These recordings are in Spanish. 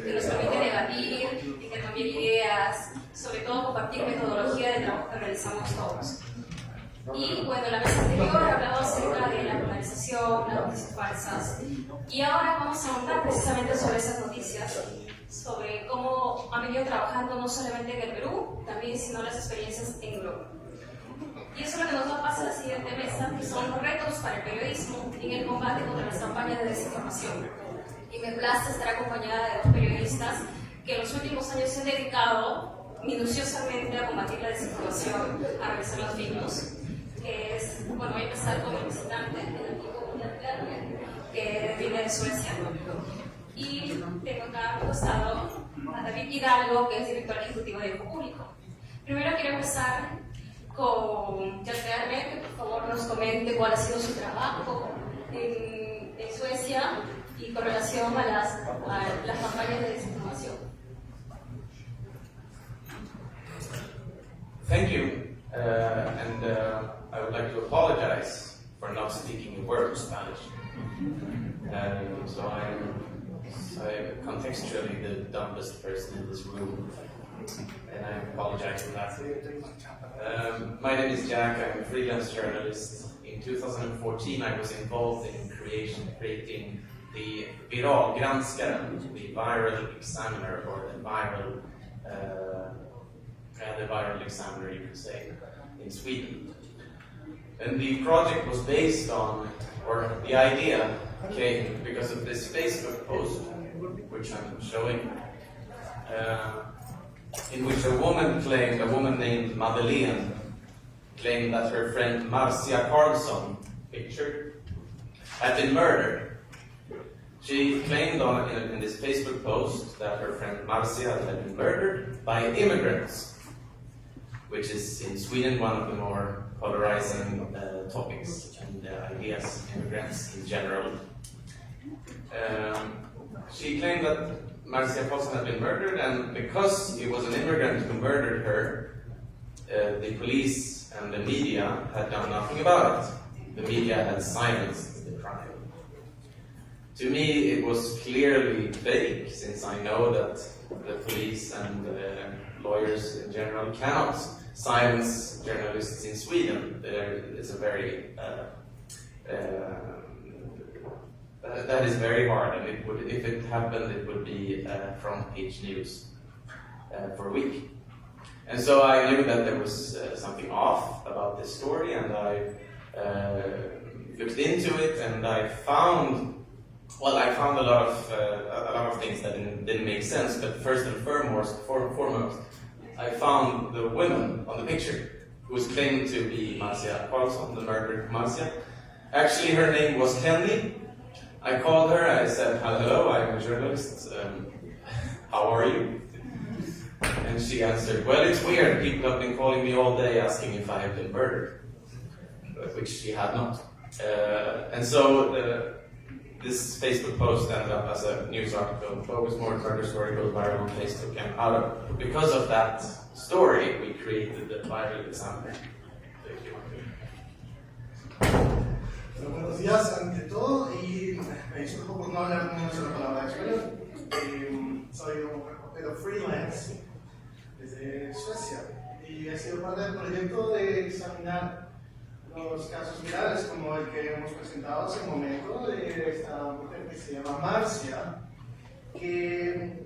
que nos permite debatir, intercambiar ideas, sobre todo compartir metodología de trabajo que realizamos todos. Y bueno, en la mesa anterior hablaba acerca de la polarización, las noticias falsas, y ahora vamos a ahondar precisamente sobre esas noticias, sobre cómo han venido trabajando no solamente en el Perú, también sino las experiencias en Europa. Y eso es lo que nos va a pasar a la siguiente mesa, que son los retos para el periodismo en el combate contra las campañas de desinformación. Y me place estar acompañada de dos periodistas que en los últimos años se han dedicado minuciosamente a combatir la desinformación, a realizar los filtros. Que es, bueno, voy a empezar con el visitante, el amigo que viene de Suecia. Y tengo acá a mi costado a David Hidalgo, que es director ejecutivo de Info Público. Primero quiero empezar con Jack Arne, que por favor nos comente cuál ha sido su trabajo en Suecia y con relación a las campañas de desinformación. Thank you. I would like to apologize for not speaking a word of Spanish. So I'm contextually the dumbest person in this room, and I apologize for that. My name is Jack. I'm a freelance journalist. In 2014, I was involved in creating the Viralgranskaren, the viral examiner, or the viral examiner, you could say, in Sweden. And the project was based on, or the idea came because of this Facebook post, which I'm showing, in which a woman named Madeleine, claimed that her friend Marcia Karlsson, pictured, had been murdered. She claimed in this Facebook post that her friend Marcia had been murdered by immigrants, which is in Sweden one of the more polarizing topics and ideas, immigrants in general. She claimed that Marcia Karlsson had been murdered, and because it was an immigrant who murdered her, the police and the media had done nothing about it. The media had silenced the crime. To me, it was clearly fake, since I know that the police and lawyers in general cannot silence journalists in Sweden. It's a very that is very hard, and it would, if it happened, it would be front page news for a week. And so I knew that there was something off about this story, and I looked into it, and I found a lot of things that didn't make sense. But first and foremost, I found the woman on the picture who was claimed to be Marcia Karlsson, the murdered Marcia. Actually, her name was Henny. I called her, I said, "Hello, I'm a journalist. How are you?" And she answered, "Well, it's weird. People have been calling me all day asking if I have been murdered," which she had not. And so this Facebook post ended up as a news article. Focus More Murder Story goes viral on Facebook, and because of that story, we created the viral examiner. Buenos días ante todo, y me disculpo por no hablar mucho la palabra español. Soy un reportero freelance desde Suecia y he sido parte del proyecto de examinar los casos virales como el que hemos presentado hace un momento de esta mujer que se llama Marcia, que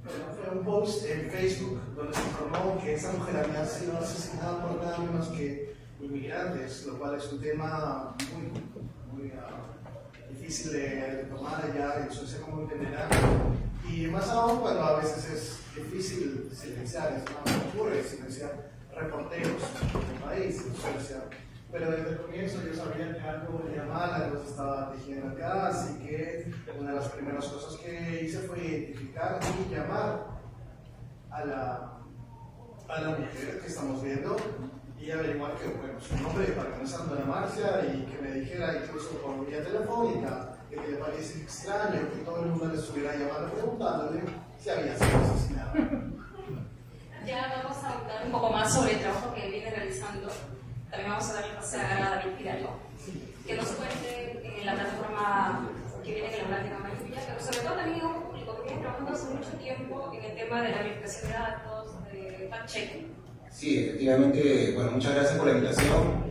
fue un post en Facebook donde se informó que esa mujer había sido asesinada por nada menos que inmigrantes, lo cual es un tema muy difícil de tomar allá en Suecia, como entenderán, y más aún cuando a veces es difícil silenciar, es más ocurre silenciar reporteros del país, en Suecia. Pero desde el comienzo yo sabía que algo venía mal, algo se estaba tejiendo acá, así que una de las primeras cosas que hice fue identificar y llamar a la mujer que estamos viendo y averiguar que, bueno, su nombre para comenzar era Marcia, y que me dijera incluso por vía telefónica que le parece extraño que todo el mundo le estuviera llamando preguntándole si había sido asesinado. Ya vamos a hablar un poco más sobre el trabajo que viene realizando. También vamos a darle pase a David Hidalgo, que nos cuente en la plataforma que viene en la práctica mayoría, pero sobre todo también en un público que viene trabajando hace mucho tiempo en el tema de la verificación de datos, de fact-checking. Sí, efectivamente, bueno, muchas gracias por la invitación.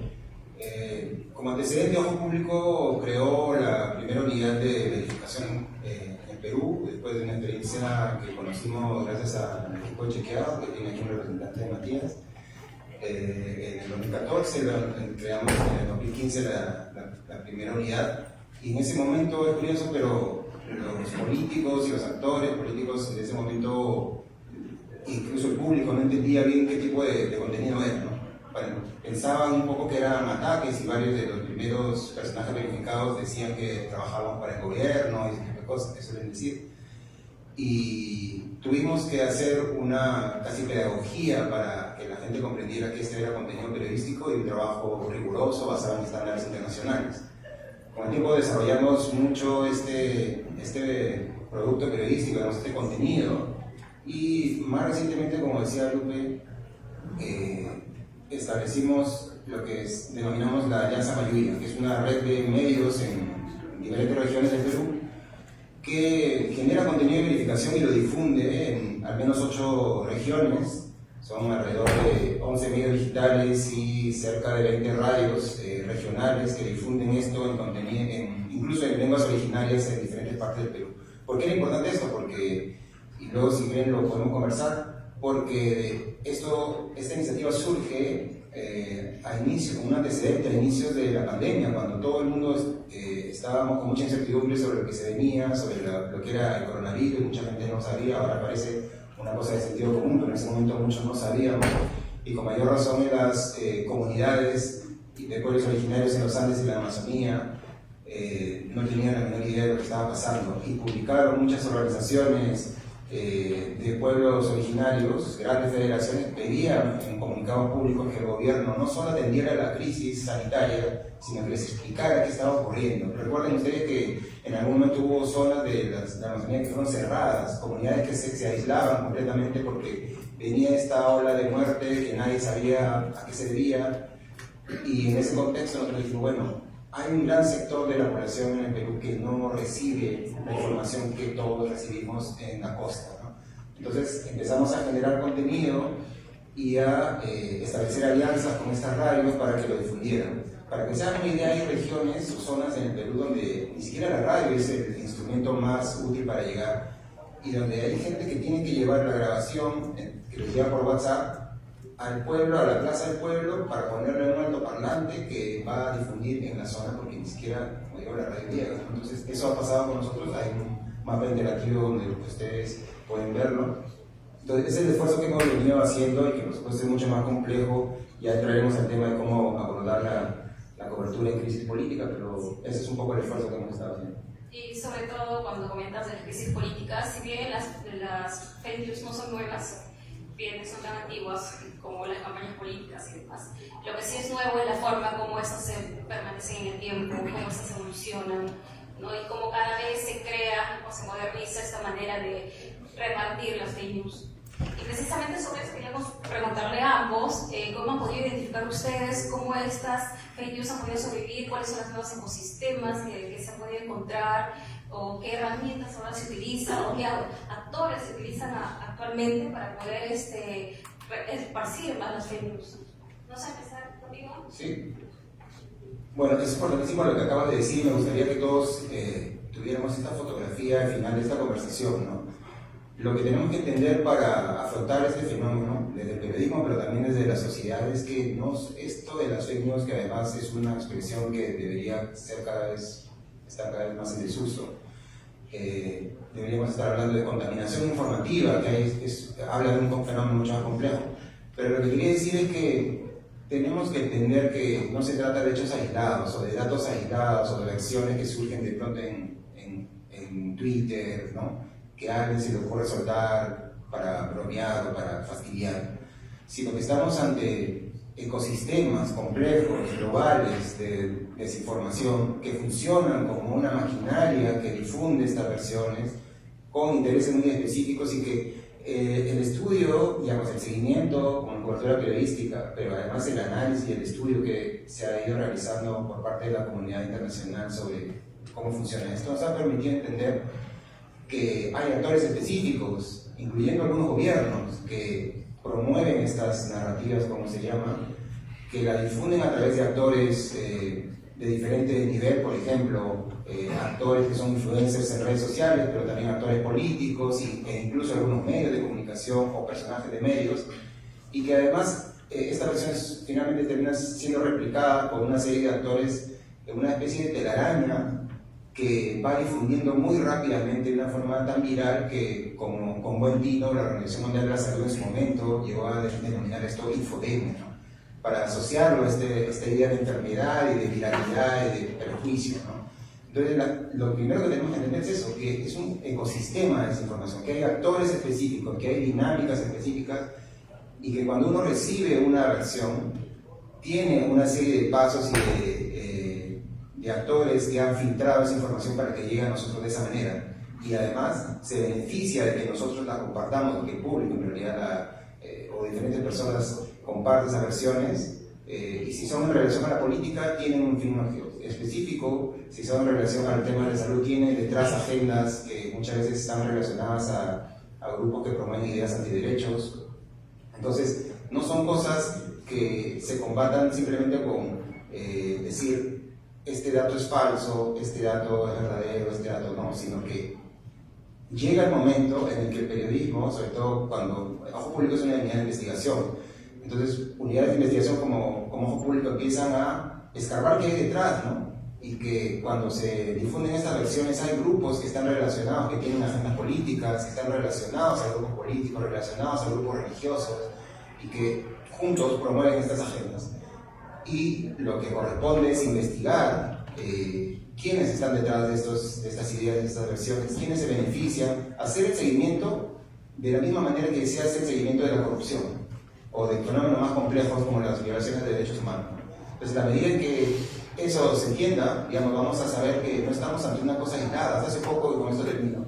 Como antecedente, Ojo Público creó la primera unidad de verificación en Perú, después de una experiencia que conocimos gracias al equipo de chequeado, que tiene aquí un representante de Matías. En el 2014 creamos en el 2015 la primera unidad, y en ese momento es curioso, pero los políticos y los actores políticos de ese momento, incluso el público, no entendía bien qué tipo de contenido era, ¿no? Bueno, pensaban un poco que eran ataques, y varios de los primeros personajes verificados decían que trabajaban para el gobierno y ese tipo de cosas que suelen decir. Y tuvimos que hacer una casi pedagogía para que la gente comprendiera que este era contenido periodístico y un trabajo riguroso basado en estándares internacionales. Con el tiempo desarrollamos mucho este producto periodístico, este contenido, y más recientemente, como decía Lupe, establecimos lo que denominamos la Alianza Mayuya, que es una red de medios en diferentes regiones del Perú, que genera contenido de verificación y lo difunde en al menos 8 regiones. Son alrededor de 11 medios digitales y cerca de 20 radios regionales que difunden esto en contenido, incluso en lenguas originarias en diferentes partes del Perú. ¿Por qué era importante esto? Porque, y luego si quieren lo podemos conversar, porque esta iniciativa surge como un antecedente a inicios de la pandemia, cuando todo el mundo estábamos con mucha incertidumbre sobre lo que se venía, sobre lo que era el coronavirus, y mucha gente no sabía. Ahora parece una cosa de sentido común, pero en ese momento muchos no sabíamos, y con mayor razón en las comunidades de pueblos originarios en los Andes y la Amazonía no tenían la menor idea de lo que estaba pasando, y publicaron muchas organizaciones de pueblos originarios, grandes federaciones, pedían en comunicados públicos que el gobierno no solo atendiera la crisis sanitaria, sino que les explicara qué estaba ocurriendo. Recuerden ustedes que en algún momento hubo zonas de la Amazonía que fueron cerradas, comunidades que se aislaban completamente porque venía esta ola de muerte que nadie sabía a qué se debía, y en ese contexto nosotros dijimos, bueno, hay un gran sector de la población en el Perú que no recibe la información que todos recibimos en la costa, ¿no? Entonces empezamos a generar contenido y a establecer alianzas con estas radios para que lo difundieran. Para que se hagan una idea, hay regiones o zonas en el Perú donde ni siquiera la radio es el instrumento más útil para llegar, y donde hay gente que tiene que llevar la grabación, que les llega por WhatsApp, al pueblo, a la plaza del pueblo, para ponerle un altoparlante que va a difundir en la zona, porque ni siquiera, como digo, la radio llega. Entonces, eso ha pasado con nosotros. Hay un mapa interactivo donde ustedes pueden verlo. Entonces, ese es el esfuerzo que hemos venido haciendo, y que por supuesto es mucho más complejo. Ya entraremos al tema de cómo abordar la cobertura en crisis política, pero ese es un poco el esfuerzo que hemos estado haciendo. Y sobre todo cuando comentas de la crisis política, si bien las fake news no son nuevas, bien son tan antiguas como las campañas políticas y demás, lo que sí es nuevo es la forma como estas se permanecen en el tiempo, cómo estas evolucionan, ¿no? Y cómo cada vez se crea o se moderniza esta manera de repartir las fake news. Y precisamente sobre eso queríamos preguntarle a ambos cómo han podido identificar ustedes cómo estas fake news han podido sobrevivir, cuáles son los nuevos ecosistemas que se han podido encontrar, o qué herramientas ahora se utilizan, o qué actores se utilizan actualmente para poder esparcir más las fake news. ¿No sé, empezar conmigo? Sí. Bueno, es importantísimo lo que acabas de decir. Me gustaría que todos tuviéramos esta fotografía al final de esta conversación, ¿no? Lo que tenemos que entender para afrontar este fenómeno, desde el periodismo, pero también desde la sociedad, es que esto de las fake news, que además es una expresión que debería estar cada vez más en desuso, deberíamos estar hablando de contaminación informativa, que habla de un fenómeno mucho más complejo. Pero lo que quería decir es que tenemos que entender que no se trata de hechos aislados, o de datos aislados, o de acciones que surgen de pronto en Twitter, ¿no? Que a alguien se le ocurre soltar para bromear o para fastidiar, sino que estamos ante ecosistemas complejos, globales, de desinformación, que funcionan como una maquinaria que difunde estas versiones con intereses muy específicos, y que el estudio, digamos, el seguimiento como cobertura periodística, pero además el análisis y el estudio que se ha ido realizando por parte de la comunidad internacional sobre cómo funciona esto, nos ha permitido entender que hay actores específicos, incluyendo algunos gobiernos, que promueven estas narrativas, como se llama, que la difunden a través de actores de diferente nivel, por ejemplo, actores que son influencers en redes sociales, pero también actores políticos e incluso algunos medios de comunicación o personajes de medios, y que además esta versión finalmente termina siendo replicada por una serie de actores en una especie de telaraña que va difundiendo muy rápidamente de una forma tan viral que, como con buen tino, la Organización Mundial de la Salud en su momento llegó a denominar esto infodemia, ¿no? Para asociarlo a esta idea de enfermedad y de viralidad y de perjuicio, ¿no? Entonces, lo primero que tenemos que entender es eso, que es un ecosistema de desinformación, que hay actores específicos, que hay dinámicas específicas, y que cuando uno recibe una versión, tiene una serie de pasos y de actores que han filtrado esa información para que llegue a nosotros de esa manera. Y además se beneficia de que nosotros la compartamos, que el público en realidad o diferentes personas comparten esas versiones, y si son en relación a la política tienen un fin específico, si son en relación al tema de salud tienen detrás agendas que muchas veces están relacionadas a grupos que promueven ideas antiderechos. Entonces no son cosas que se combatan simplemente con decir este dato es falso, este dato es verdadero, este dato no, sino que llega el momento en el que el periodismo, sobre todo cuando Ojo Público es una unidad de investigación, entonces unidades de investigación como Ojo Público empiezan a escarbar qué hay detrás, ¿no? Y que cuando se difunden estas versiones hay grupos que están relacionados, que tienen agendas políticas, que están relacionados a grupos políticos, relacionados a grupos religiosos, y que juntos promueven estas agendas. Y lo que corresponde es investigar quiénes están detrás de estas ideas, de estas versiones, quiénes se benefician, hacer el seguimiento de la misma manera que se hace el seguimiento de la corrupción o de fenómenos más complejos como las violaciones de derechos humanos. Entonces, a medida en que eso se entienda, digamos, vamos a saber que no estamos ante una cosa aislada. Hasta hace poco, y con esto termino,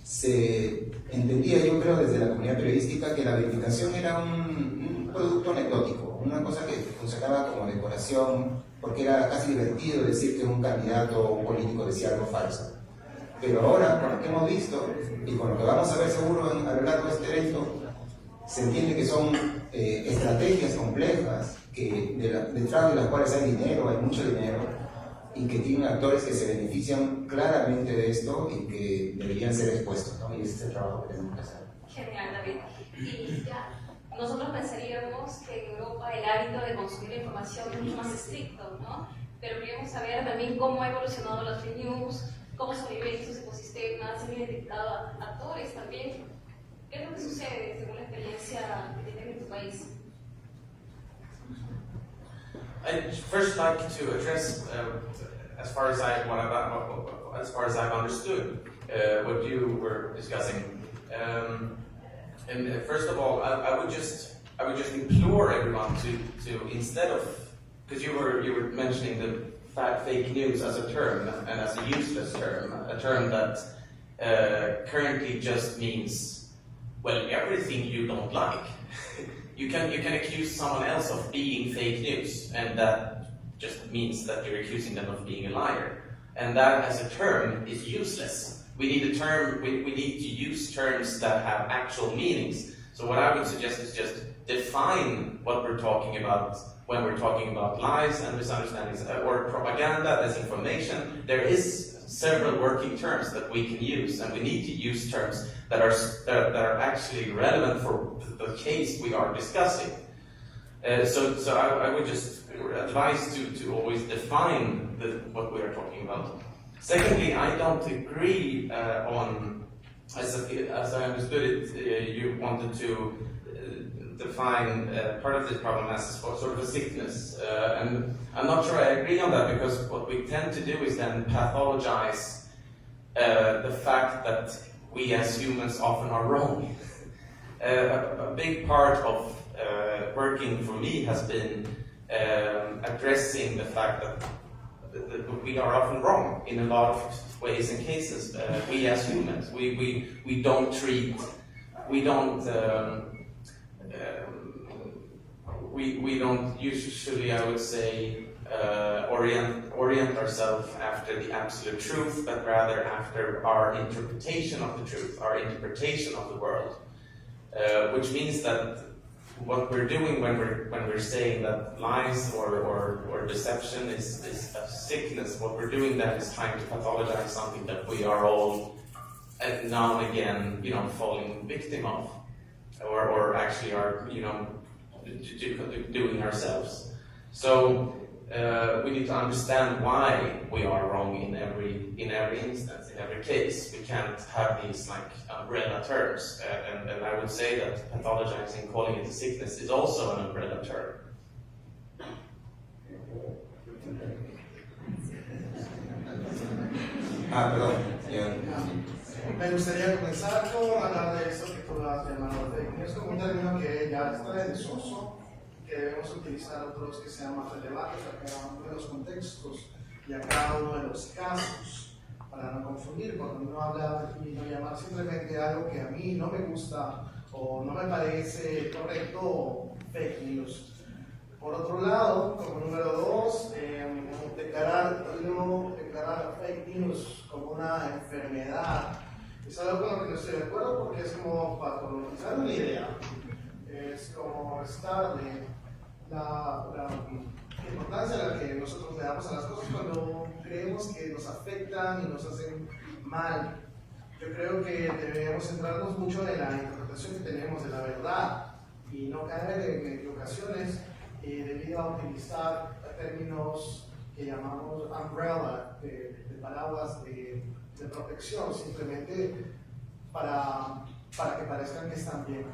se entendía, yo creo, desde la comunidad periodística que la verificación era un producto anecdótico, una cosa que funcionaba como decoración, porque era casi divertido decir que un candidato o un político decía algo falso. Pero ahora, con lo que hemos visto, y con lo que vamos a ver seguro a lo largo de este evento, se entiende que son estrategias complejas, que detrás de las cuales hay dinero, hay mucho dinero, y que tienen actores que se benefician claramente de esto y que deberían ser expuestos, ¿no? Y ese es el trabajo que tenemos que hacer. Genial, David. Y ya, nosotros pensaríamos que en Europa el hábito de consumir información es mucho más estricto, ¿no? Pero queremos saber también cómo ha evolucionado las fake news, cómo sobreviven estos ecosistemas, han identificado a actores también. ¿Qué es lo que sucede según la experiencia que tienen en tu país? I'd first like to address, as far as I've understood, what you were discussing. And first of all, I would just implore everyone to instead of, because you were mentioning the fake news as a term and as a useless term, a term that currently just means, well, everything you don't like. You can accuse someone else of being fake news, and that just means that you're accusing them of being a liar. And that, as a term, is useless. We need a term. We need to use terms that have actual meanings. So what I would suggest is just define what we're talking about when we're talking about lies and misunderstandings or propaganda, disinformation. There is several working terms that we can use, and we need to use terms that are actually relevant for the case we are discussing. So I would just advise to always define what we are talking about. Secondly, I don't agree on, as I understood it, you wanted to define part of this problem as sort of a sickness, and I'm not sure I agree on that, because what we tend to do is then pathologize the fact that we as humans often are wrong. A big part of working for me has been addressing the fact that we are often wrong in a lot of ways and cases. We as humans, we don't treat, we don't usually, I would say, orient ourselves after the absolute truth, but rather after our interpretation of the truth, our interpretation of the world. Which means that what we're doing when we're saying that lies or deception is a sickness, what we're doing then is trying to pathologize something that we are all now and again, falling victim of, or actually are, doing ourselves. So we need to understand why we are wrong in every instance, in every case. We can't have these like umbrella terms, and I would say that pathologizing, calling it a sickness, is also an umbrella term. Perdón. Me gustaría comenzar con hablar de eso que tú has llamado fake news como un término que ya está en desuso, que debemos utilizar otros que sean más relevantes a cada uno de los contextos y a cada uno de los casos, para no confundir cuando uno habla y no llamar simplemente algo que a mí no me gusta o no me parece correcto o fake news. Por otro lado, como número 2, declarar fake news como una enfermedad es algo con lo que no estoy de acuerdo, porque es como patologizar una idea, es como restarle la importancia a la que nosotros le damos a las cosas cuando creemos que nos afectan y nos hacen mal. Yo creo que debemos centrarnos mucho en la interpretación que tenemos de la verdad y no caer en equivocaciones debido a utilizar términos que llamamos umbrella, de paraguas de protección, simplemente para que parezcan que están bien.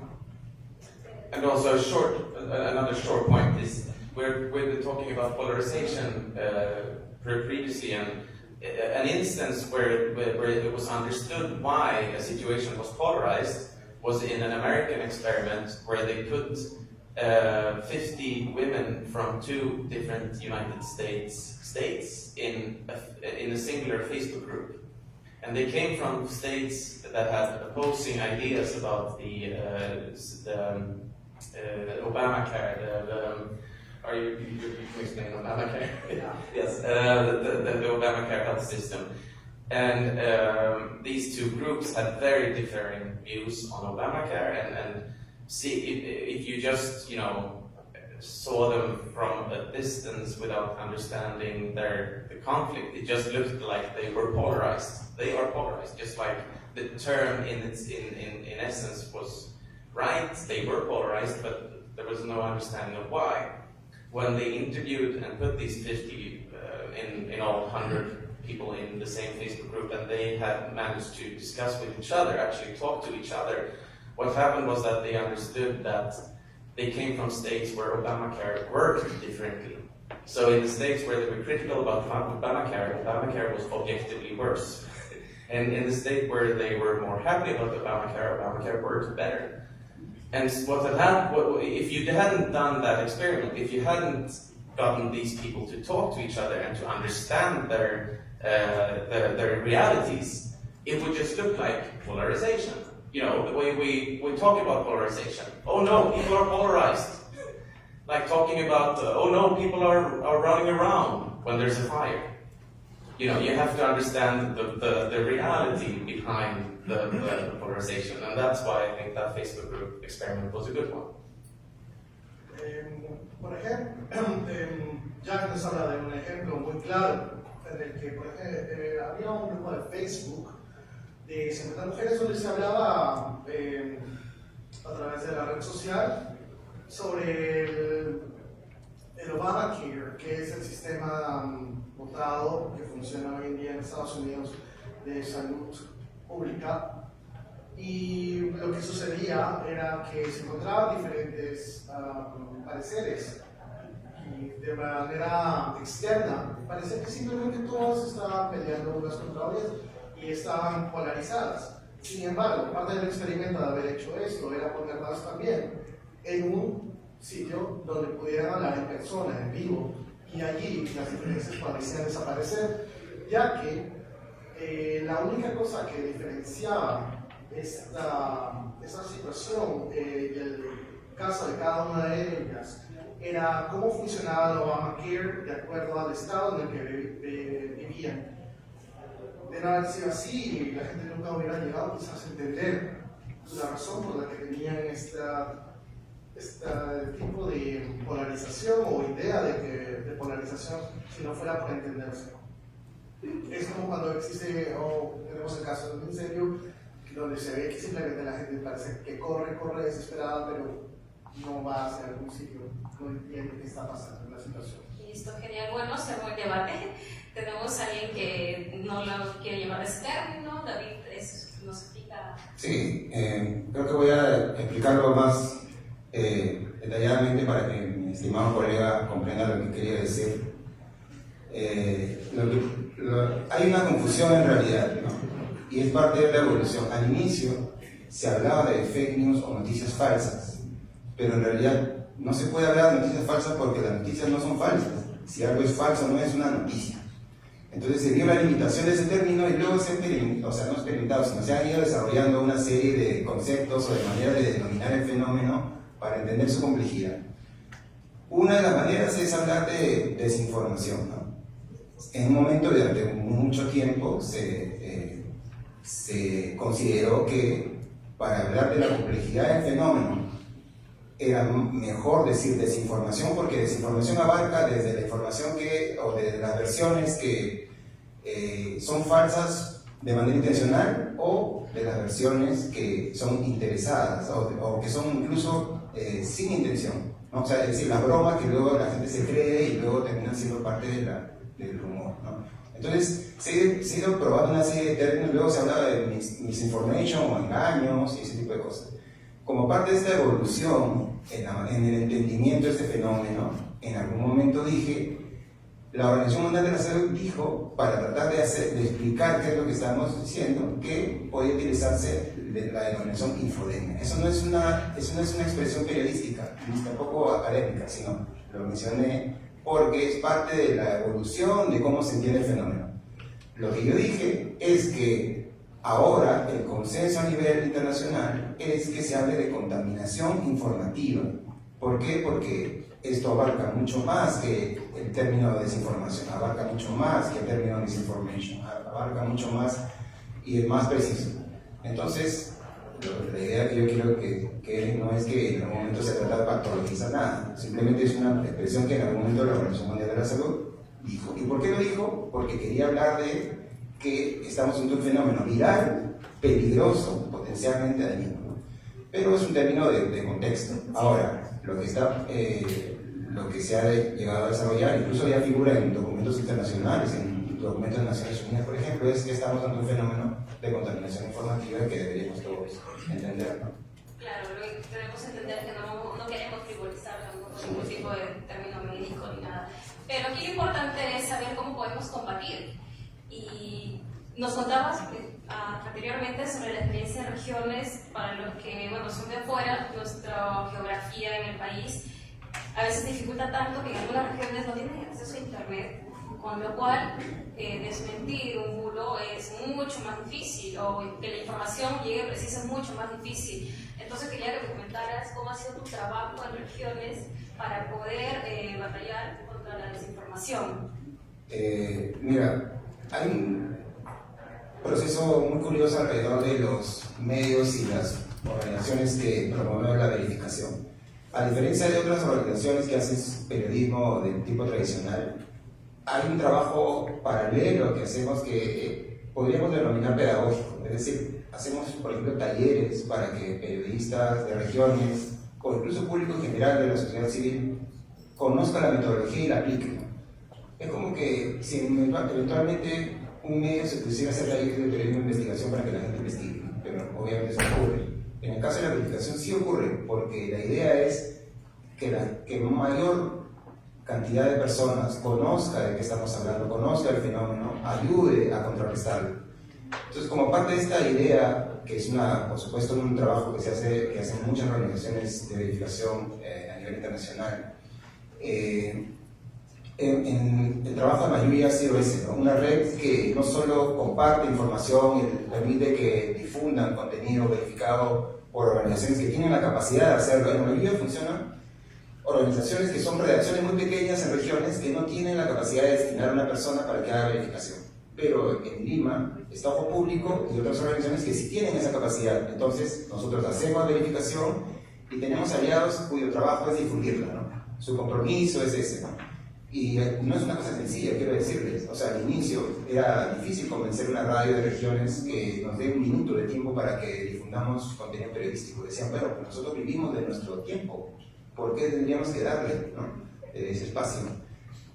And also another short point is we've been talking about polarization previously, and an instance where it was understood why a situation was polarized was in an American experiment where they put 50 women from 2 different United states in a singular Facebook group. And they came from states that had opposing ideas about the Obamacare. Are you explaining Obamacare? Yeah. Yes, the Obamacare health system. And these 2 groups had very differing views on Obamacare, and see if you just saw them from a distance without understanding the conflict, it just looked like they were polarized. They are polarized, just like the term in essence was right. They were polarized, but there was no understanding of why. When they interviewed and put these 50 in all 100 people in the same Facebook group, and they had managed to discuss with each other, actually talk to each other, what happened was that they understood that they came from states where Obamacare worked differently. So in the states where they were critical about Obamacare was objectively worse. And in the state where they were more happy about Obamacare worked better. And what had happened, if you hadn't done that experiment, if you hadn't gotten these people to talk to each other and to understand their realities, it would just look like polarization. The way we talk about polarization. Oh no, people are polarized. Like talking about, oh no, people are running around when there's a fire. You have to understand the reality behind the polarization, and that's why I think that Facebook group experiment was a good one. Por ejemplo, Jack nos habla de un ejemplo muy claro en el que había un grupo de Facebook de 50 mujeres donde se hablaba a través de la red social sobre el Obamacare, que es el sistema votado que funciona hoy en día en Estados Unidos de salud pública. Y lo que sucedía era que se encontraban diferentes pareceres y de manera externa parecía que simplemente todas estaban peleando unas contra otras y estaban polarizadas. Sin embargo, parte del experimento de haber hecho esto era ponerlas también en un sitio donde pudieran hablar en persona, en vivo, y allí las diferencias parecían desaparecer, ya que la única cosa que diferenciaba esa situación y el caso de cada una de ellas era cómo funcionaba el Obamacare de acuerdo al estado en el que vivían. De no haber sido así, la gente nunca hubiera llegado quizás a entender la razón por la que tenían este tipo de polarización o idea de polarización si no fuera por entenderse. Es como cuando existe, o tenemos el caso de un incendio, donde se ve que simplemente la gente parece que corre desesperada, pero no va hacia algún sitio, no entiende qué está pasando en la situación. Listo, genial. Bueno, se armó el debate. Tenemos a alguien que no lo quiere llevar ese término. David nos explica. Sí, creo que voy a explicarlo más detalladamente para que mi estimado colega comprenda lo que quería decir. Hay una confusión en realidad, ¿no? Y es parte de la evolución. Al inicio se hablaba de fake news o noticias falsas, pero en realidad no se puede hablar de noticias falsas porque las noticias no son falsas. Si algo es falso no es una noticia. Entonces se dio la limitación de ese término y luego se no experimentado, sino se han ido desarrollando una serie de conceptos o de maneras de denominar el fenómeno para entender su complejidad. Una de las maneras es hablar de desinformación, ¿no? En un momento durante mucho tiempo se consideró que para hablar de la complejidad del fenómeno era mejor decir desinformación, porque desinformación abarca desde la información o de las versiones que son falsas de manera intencional o de las versiones que son interesadas o que son incluso sin intención, ¿no? O sea, es decir, las bromas que luego la gente se cree y luego terminan siendo parte del rumor, ¿no? Entonces se ha ido probando una serie de términos, luego se hablaba de misinformation o engaños y ese tipo de cosas. Como parte de esta evolución en el entendimiento de este fenómeno, en algún momento dije, la Organización Mundial de la Salud dijo, para tratar de explicar qué es lo que estamos diciendo, que podía utilizarse la denominación infodemia. Eso no es una expresión periodística, ni tampoco académica, sino lo mencioné porque es parte de la evolución de cómo se entiende el fenómeno. Lo que yo dije es que ahora el consenso a nivel internacional es que se hable de contaminación informativa. ¿Por qué? Porque esto abarca mucho más que el término de desinformación, abarca mucho más que el término misinformation, abarca mucho más y es más preciso. Entonces, la idea que yo quiero que no es que en algún momento se trata de patologizar nada, simplemente es una expresión que en algún momento la Organización Mundial de la Salud dijo. ¿Y por qué lo dijo? Porque quería hablar de que estamos ante un fenómeno viral, peligroso, potencialmente dañino, ¿no? Pero es un término de contexto. Ahora, lo que se ha llegado a desarrollar, incluso ya figura en documentos internacionales, en documentos de Naciones Unidas, por ejemplo, es que estamos ante un fenómeno de contaminación informativa que deberíamos todos entender, ¿no? Claro, debemos entender que no queremos frivolizar tampoco ningún tipo de término médico ni nada. Pero aquí lo importante es saber cómo podemos combatir. Y nos contabas anteriormente sobre la experiencia de regiones para los que son de afuera. Nuestra geografía en el país a veces dificulta tanto que en algunas regiones no tienen acceso a internet, con lo cual desmentir un bulo es mucho más difícil, o que la información llegue precisa es mucho más difícil. Entonces quería que me comentaras cómo ha sido tu trabajo en regiones para poder batallar contra la desinformación. Mira, hay un proceso muy curioso alrededor de los medios y las organizaciones que promueven la verificación. A diferencia de otras organizaciones que hacen periodismo del tipo tradicional, hay un trabajo paralelo que hacemos que podríamos denominar pedagógico. Es decir, hacemos, por ejemplo, talleres para que periodistas de regiones o incluso público en general de la sociedad civil conozcan la metodología y la apliquen. Es como que si eventualmente un medio se pusiera a hacer talleres de periodismo de investigación para que la gente investigue, pero obviamente eso no ocurre. En el caso de la verificación sí ocurre, porque la idea es que mayor cantidad de personas conozca de qué estamos hablando, conozca el fenómeno, ayude a contrarrestarlo. Entonces, como parte de esta idea, que es por supuesto un trabajo que hacen muchas organizaciones de verificación a nivel internacional, el trabajo de Mayubi ha sido ese, ¿no? Una red que no solo comparte información y permite que difundan contenido verificado por organizaciones que tienen la capacidad de hacerlo. En Mayubi funciona organizaciones que son redacciones muy pequeñas en regiones que no tienen la capacidad de destinar a una persona para que haga verificación. Pero en Lima está Ojo Público y otras organizaciones que sí tienen esa capacidad. Entonces nosotros hacemos verificación y tenemos aliados cuyo trabajo es difundirla, ¿no? Su compromiso es ese, ¿no? Y no es una cosa sencilla, quiero decirles. O sea, al inicio era difícil convencer a una radio de regiones que nos dé un minuto de tiempo para que difundamos contenido periodístico. Decían, bueno, pues nosotros vivimos de nuestro tiempo, ¿por qué tendríamos que darle, ¿no? Ese espacio?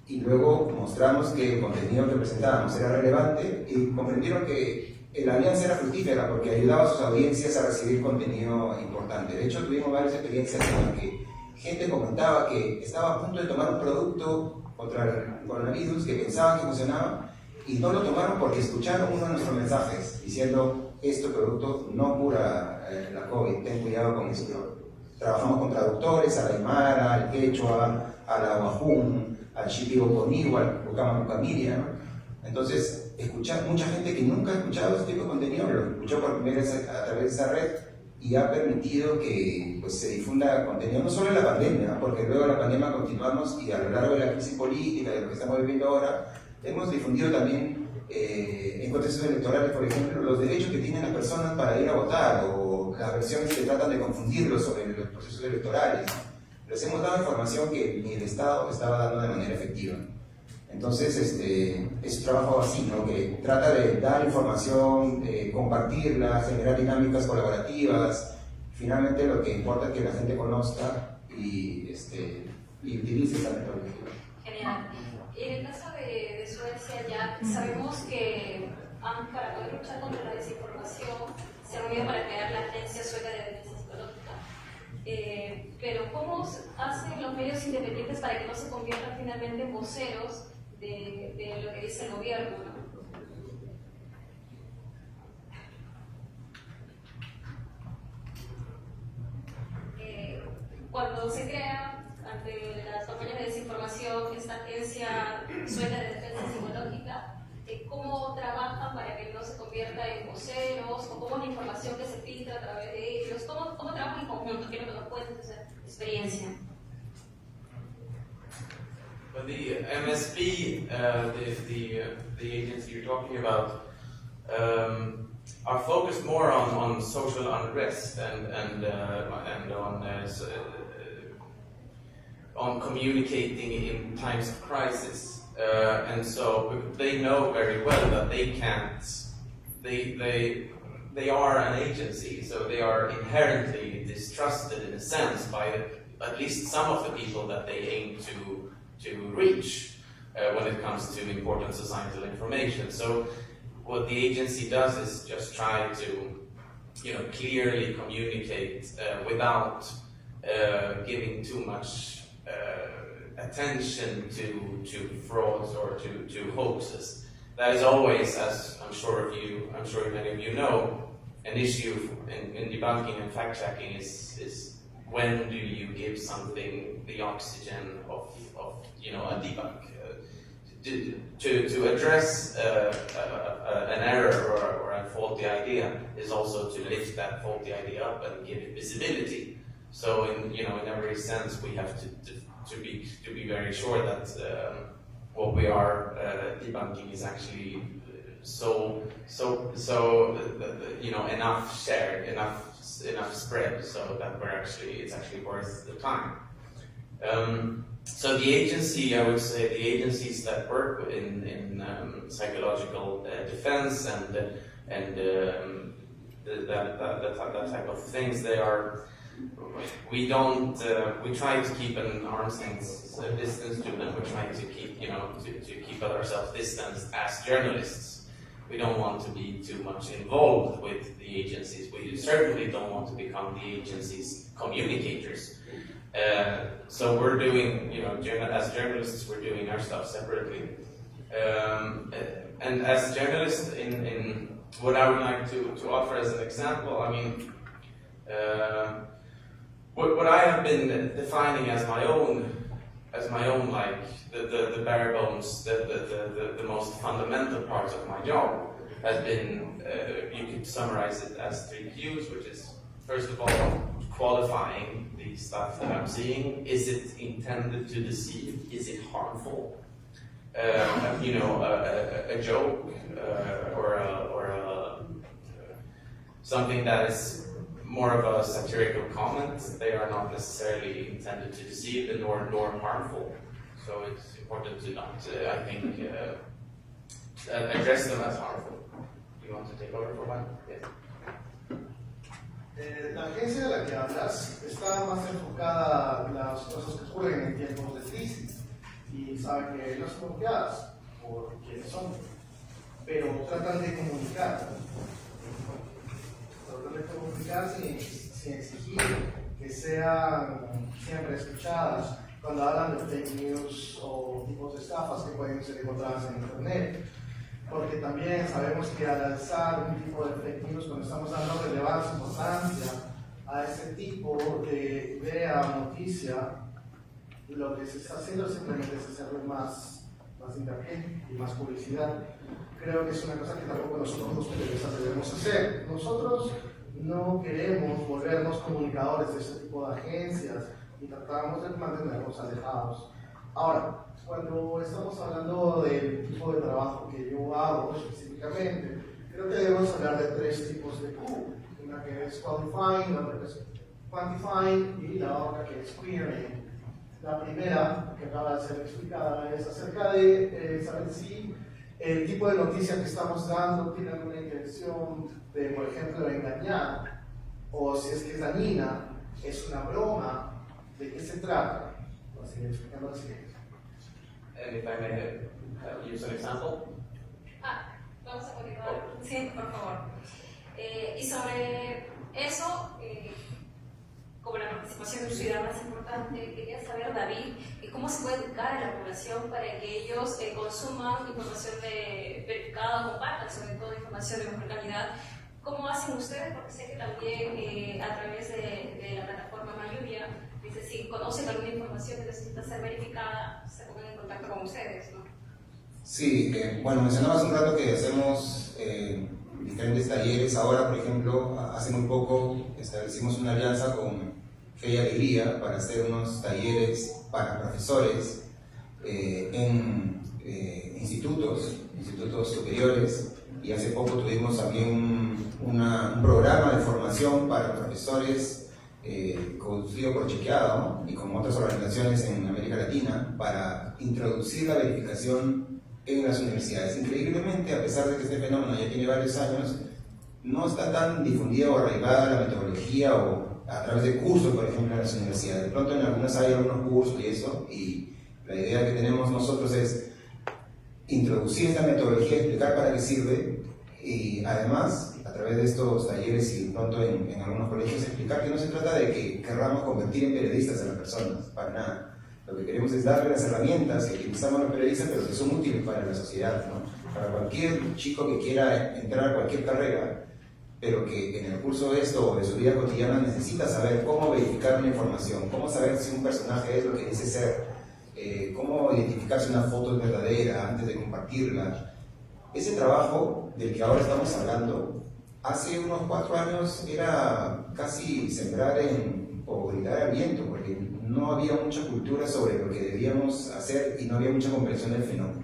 Y luego mostramos que el contenido que presentábamos era relevante y comprendieron que la alianza era fructífera porque ayudaba a sus audiencias a recibir contenido importante. De hecho, tuvimos varias experiencias en las que gente comentaba que estaba a punto de tomar un producto contra el coronavirus que pensaban que funcionaba y no lo tomaron porque escucharon uno de nuestros mensajes diciendo: este producto no cura la COVID, ten cuidado con esto. Trabajamos con traductores al aymara, al quechua, al aguajún, al shipibo-conigo, al ucamamucamiria, ¿no? Entonces, mucha gente que nunca ha escuchado este tipo de contenido lo escuchó por primera vez a través de esa red y ha permitido que pues, se difunda contenido, no solo en la pandemia, porque luego de la pandemia continuamos y a lo largo de la crisis política, de lo que estamos viviendo ahora, hemos difundido también en contextos electorales, por ejemplo, los derechos que tienen las personas para ir a votar o las versiones que tratan de confundirlos sobre los procesos electorales, ¿no? Les hemos dado información que ni el Estado estaba dando de manera efectiva. Entonces, es un trabajo así, ¿no? Que trata de dar información, compartirla, generar dinámicas colaborativas. Finalmente, lo que importa es que la gente conozca y utilice esta metodología. Genial. En el caso de Suecia, ya sabemos que para poder luchar contra la desinformación se han unido para crear la Agencia Sueca de Defensa Psicológica. Pero ¿cómo hacen los medios independientes para que no se conviertan finalmente en voceros de lo que dice el gobierno, ¿no? Cuando se crea ante las campañas de desinformación esta Agencia Sueca de Defensa Psicológica, ¿cómo trabajan para que no se convierta en voceros? ¿O cómo es la información que se filtra a través de ellos? ¿Cómo trabajan en conjunto? Quiero que nos cuentes esa experiencia. Well, the MSB, the agency you're talking about, are focused more on social unrest and on communicating in times of crisis, and so they know very well that they can't. They are an agency, so they are inherently distrusted in a sense by at least some of the people that they aim to reach when it comes to important societal information. So what the agency does is just try to, clearly communicate without giving too much attention to frauds or to hoaxes. That is always, as I'm sure many of you know, an issue in debunking and fact-checking is when do you give something the oxygen of a debunk? To address an error or a faulty idea is also to lift that faulty idea up and give it visibility. So in every sense we have to be very sure that what we are debunking is actually enough shared, enough spread, so that it's actually worth the time. So the agency, I would say, the agencies that work in psychological defense and that type of things, we try to keep an arm's length distance to them. We try to keep, to keep ourselves distanced as journalists. We don't want to be too much involved with the agencies. We certainly don't want to become the agency's communicators. So we're doing, as journalists, we're doing our stuff separately. And as journalists, in what I would like to offer as an example, I mean, what I have been defining as my own, like the bare bones, the most fundamental parts of my job has been, you could summarize it as 3 Qs, which is, first of all, qualifying the stuff that I'm seeing. Is it intended to deceive? Is it harmful? You know, a joke or something that is more of a satirical comment. They are not necessarily intended to deceive nor harmful. So it's important to not, I think, address them as harmful. You want to take over for one? Yes. La agencia de la que hablas está más enfocada a las cosas que ocurren en tiempos de crisis y saben que no son bloqueadas por quienes son, pero tratan de comunicar. Sin exigir que sean siempre escuchadas cuando hablan de fake news o tipos de estafas que pueden ser encontradas en internet, porque también sabemos que al alzar un tipo de fake news, cuando estamos dando relevancia, importancia a ese tipo de idea o noticia, lo que se está haciendo simplemente es hacerle más hincapié y más publicidad. Creo que es una cosa que tampoco nosotros los periodistas debemos hacer. Nosotros no queremos volvernos comunicadores de ese tipo de agencias y tratamos de mantenernos alejados. Ahora, cuando estamos hablando del tipo de trabajo que yo hago específicamente, creo que debemos hablar de tres tipos de Q. Una que es qualifying, la otra que es quantifying y la otra que es querying. La primera, que acaba de ser explicada, es acerca de saber si el tipo de noticia que estamos dando tiene una intención de, por ejemplo, engañar, o si es que es dañina, es una broma, ¿de qué se trata? Voy a seguir explicando así. And if I may use an example. Vamos a continuar. Sí, por favor. Y sobre eso, como la participación ciudadana es importante, quería saber, David, cómo se puede educar a la población para que ellos consuman información verificada, compartan sobre todo información de mejor calidad. ¿Cómo hacen ustedes? Porque sé que también a través de la plataforma Mayuvia, dice, si conocen alguna información que necesita ser verificada, se pongan en contacto con ustedes, ¿no? Sí, bueno, mencionabas un rato que hacemos diferentes talleres. Ahora, por ejemplo, hace muy poco establecimos una alianza con Fe y Alegría para hacer unos talleres para profesores en institutos superiores, y hace poco tuvimos también un programa de formación para profesores conducido por Chequeado, ¿no? Y con otras organizaciones en América Latina para introducir la verificación en las universidades. Increíblemente, a pesar de que este fenómeno ya tiene varios años, no está tan difundida o arraigada la metodología o a través de cursos, por ejemplo, en las universidades. De pronto en algunas hay algunos cursos y eso, y la idea que tenemos nosotros es introducir esta metodología, explicar para qué sirve, y además, a través de estos talleres y de pronto en algunos colegios, explicar que no se trata de que querramos convertir en periodistas a las personas, para nada. Lo que queremos es darle las herramientas que utilizamos los periodistas, pero que son útiles para la sociedad, ¿no? Para cualquier chico que quiera entrar a cualquier carrera, pero que en el curso de esto o de su vida cotidiana necesita saber cómo verificar una información, cómo saber si un personaje es lo que dice ser, cómo identificar si una foto es verdadera antes de compartirla. Ese trabajo del que ahora estamos hablando, hace unos 4 años era casi sembrar o gritar al viento, porque no había mucha cultura sobre lo que debíamos hacer y no había mucha comprensión del fenómeno.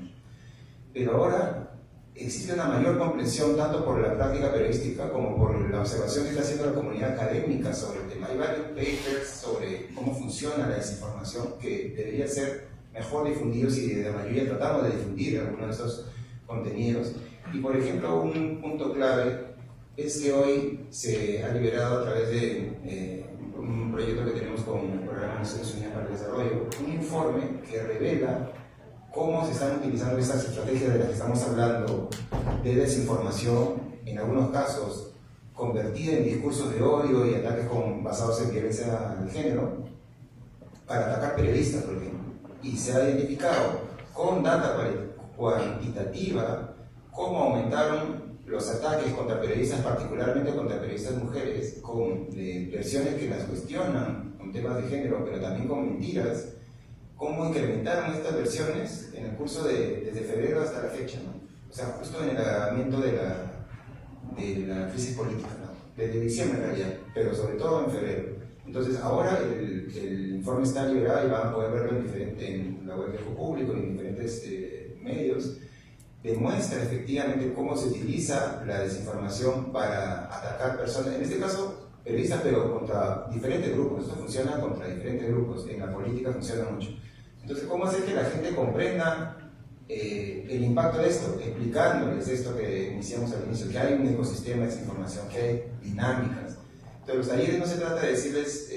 Pero ahora existe una mayor comprensión tanto por la práctica periodística como por la observación que está haciendo la comunidad académica sobre el tema. Hay varios papers sobre cómo funciona la desinformación que debería ser mejor difundidos, y desde la mayoría tratamos de difundir algunos de estos contenidos. Y por ejemplo, un punto clave es que hoy se ha liberado a través de un proyecto que tenemos con el Programa de Naciones Unidas para el Desarrollo, un informe que revela cómo se están utilizando esas estrategias de las que estamos hablando de desinformación, en algunos casos convertida en discursos de odio y ataques basados en violencia de género, para atacar periodistas, por ejemplo. Y se ha identificado con data cuantitativa cómo aumentaron los ataques contra periodistas, particularmente contra periodistas mujeres, con versiones que las cuestionan con temas de género, pero también con mentiras. Cómo incrementaron estas versiones en el curso desde febrero hasta la fecha, ¿no? O sea, justo en el agravamiento de la crisis política, ¿no? Desde diciembre en realidad, pero sobre todo en febrero. Entonces ahora el informe está liberado y van a poder verlo en la web de Público y en diferentes medios. Demuestra efectivamente cómo se utiliza la desinformación para atacar personas, en este caso periodistas, pero contra diferentes grupos. Esto funciona contra diferentes grupos, en la política funciona mucho. Entonces, ¿cómo hacer que la gente comprenda el impacto de esto? Explicándoles esto que iniciamos al inicio, que hay un ecosistema de desinformación, que hay dinámicas. Entonces, los talleres no se trata de decirles,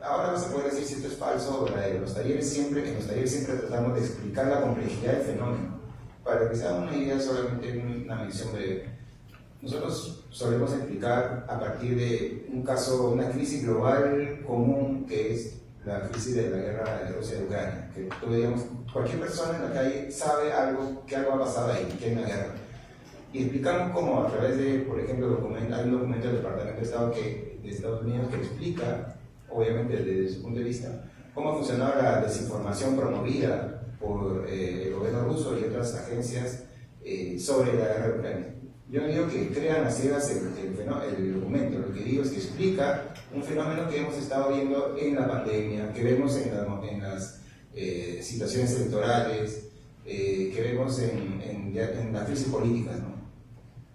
ahora vas a poder decir si esto es falso o verdadero. En los talleres siempre tratamos de explicar la complejidad del fenómeno, para que se haga una idea solamente una mención breve. Nosotros solemos explicar a partir de un caso, una crisis global común, que es la crisis de la guerra de Rusia y Ucrania, que tú, digamos, cualquier persona en la calle sabe que algo ha pasado ahí, que hay una guerra. Y explicamos cómo a través de, por ejemplo, hay un documento del Departamento de Estado de Estados Unidos que explica, obviamente desde su punto de vista, cómo ha funcionado la desinformación promovida por el gobierno ruso y otras agencias sobre la guerra de Ucrania. Yo no digo que crean a ciegas el documento, lo que digo es que explica un fenómeno que hemos estado viendo en la pandemia, que vemos en las situaciones electorales, que vemos en las crisis políticas, ¿no?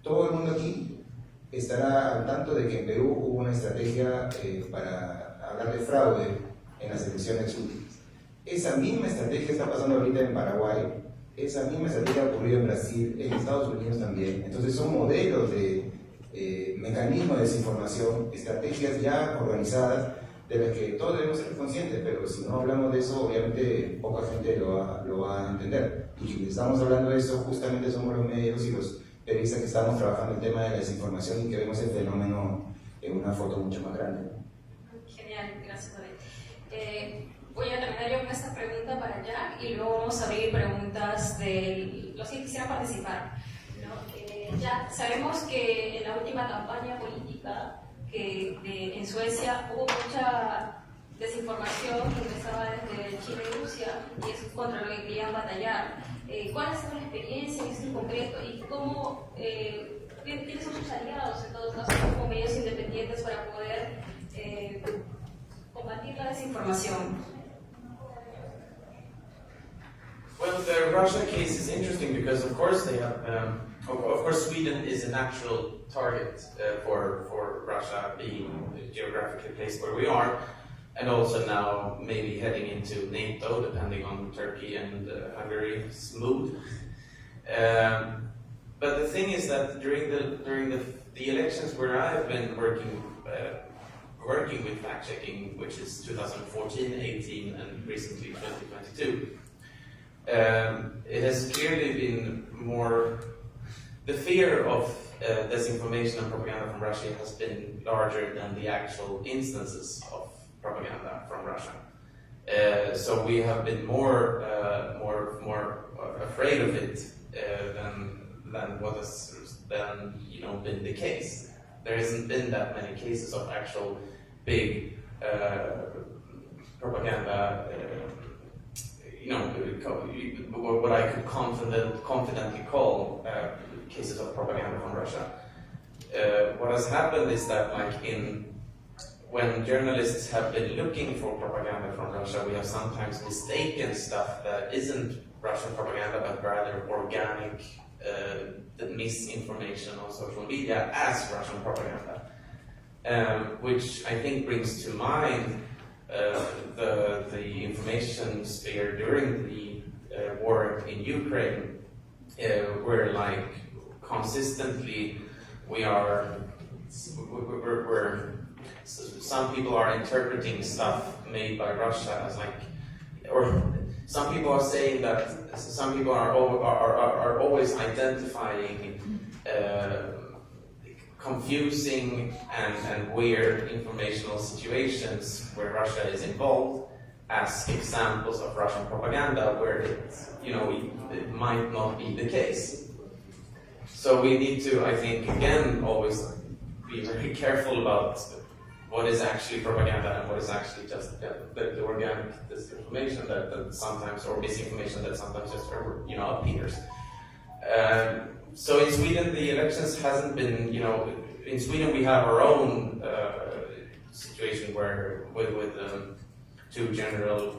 Todo el mundo aquí estará al tanto de que en Perú hubo una estrategia para hablar de fraude en las elecciones últimas. Esa misma estrategia está pasando ahorita en Paraguay. Esa misma estrategia ha ocurrido en Brasil, en Estados Unidos también. Entonces son modelos de mecanismos de desinformación, estrategias ya organizadas de las que todos debemos ser conscientes, pero si no hablamos de eso, obviamente poca gente lo va a entender. Y quienes estamos hablando de eso justamente somos los medios y los periodistas que estamos trabajando el tema de la desinformación y que vemos el fenómeno en una foto mucho más grande. Genial, gracias David. Voy a terminar yo con esta pregunta para Jack y luego vamos a abrir preguntas de los que quisieran participar, ¿no? Jack, sabemos que en la última campaña política en Suecia hubo mucha desinformación que empezaba desde Chile y Rusia y eso es contra lo que querían batallar. ¿Cuál ha sido la experiencia en esto en concreto y cómo quiénes son sus aliados en todos casos como medios independientes para poder combatir la desinformación? Well, the Russia case is interesting because, of course, they have, of course, Sweden is a natural target for Russia, being geographically placed where we are, and also now maybe heading into NATO, depending on Turkey and Hungary's mood. But the thing is that during the elections where I have been working with fact-checking, which is 2014, 18, and recently 2022. It has clearly been more, the fear of disinformation and propaganda from Russia has been larger than the actual instances of propaganda from Russia. So we have been more afraid of it than what has then been the case. There hasn't been that many cases of actual big propaganda. What I could confidently call cases of propaganda from Russia. What has happened is that, when journalists have been looking for propaganda from Russia, we have sometimes mistaken stuff that isn't Russian propaganda, but rather organic misinformation on social media as Russian propaganda, which I think brings to mind the information sphere during the war in Ukraine, where consistently some people are interpreting stuff made by Russia as or some people are saying that some people are always identifying confusing and weird informational situations where Russia is involved as examples of Russian propaganda where it might not be the case. So we need to, I think, again, always be very careful about what is actually propaganda and what is actually just the organic disinformation that sometimes, or misinformation that sometimes just appears. So in Sweden, the elections hasn't been, in Sweden we have our own situation where with two general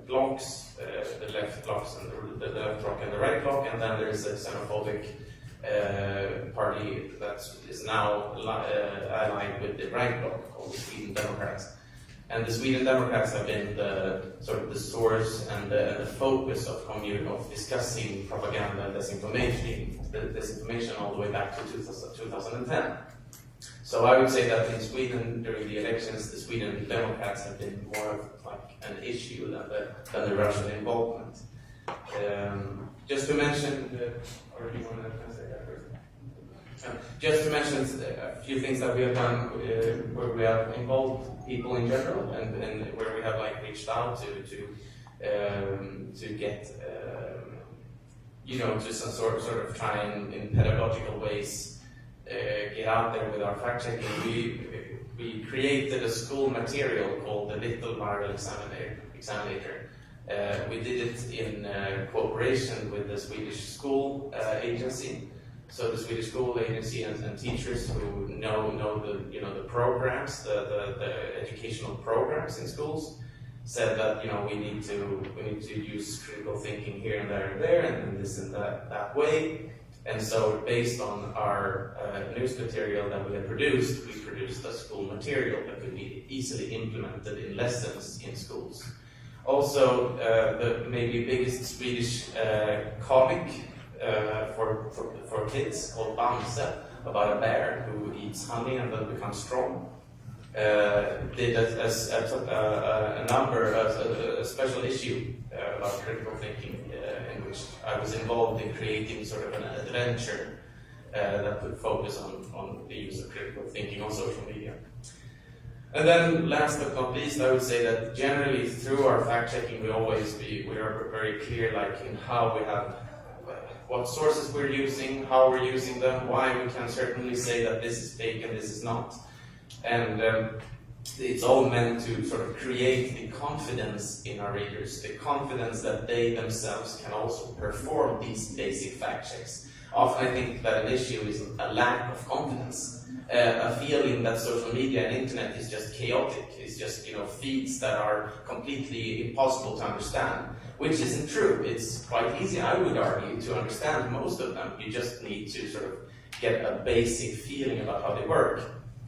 blocks, the left blocks and the left block and the right block, and then there's a xenophobic party that is now allied with the right bloc called the Sweden Democrats. And the Sweden Democrats have been the sort of the source and the focus of discussing propaganda and disinformation all the way back to 2010. So I would say that in Sweden during the elections, the Sweden Democrats have been more of like an issue than the Russian involvement. Just to mention, or do you want to say that first? Just to mention a few things that we have done where we have involved people in general, and where we have like reached out to get to some sort of try and in pedagogical ways get out there with our fact checking. We created a school material called the Little Viral Examinator. We did it in cooperation with the Swedish School Agency. So the Swedish School Agency and teachers who know the programs, the educational programs in schools, said that we need to use critical thinking here and there and this and that way. And so based on our news material that we had produced, we produced a school material that could be easily implemented in lessons in schools. Also, the maybe biggest Swedish comic for kids called Bamse, about a bear who eats honey and then becomes strong, did a special issue about critical thinking, in which I was involved in creating sort of an adventure that would focus on the use of critical thinking on social media. And then last but not least, I would say that generally through our fact-checking we are very clear in how we have, what sources we're using, how we're using them, why we can certainly say that this is fake and this is not. And it's all meant to sort of create the confidence in our readers, the confidence that they themselves can also perform these basic fact checks. Often I think that an issue is a lack of confidence, a feeling that social media and internet is just chaotic, it's just feeds that are completely impossible to understand, which isn't true. It's quite easy, I would argue, to understand most of them. You just need to sort of get a basic feeling about how they work.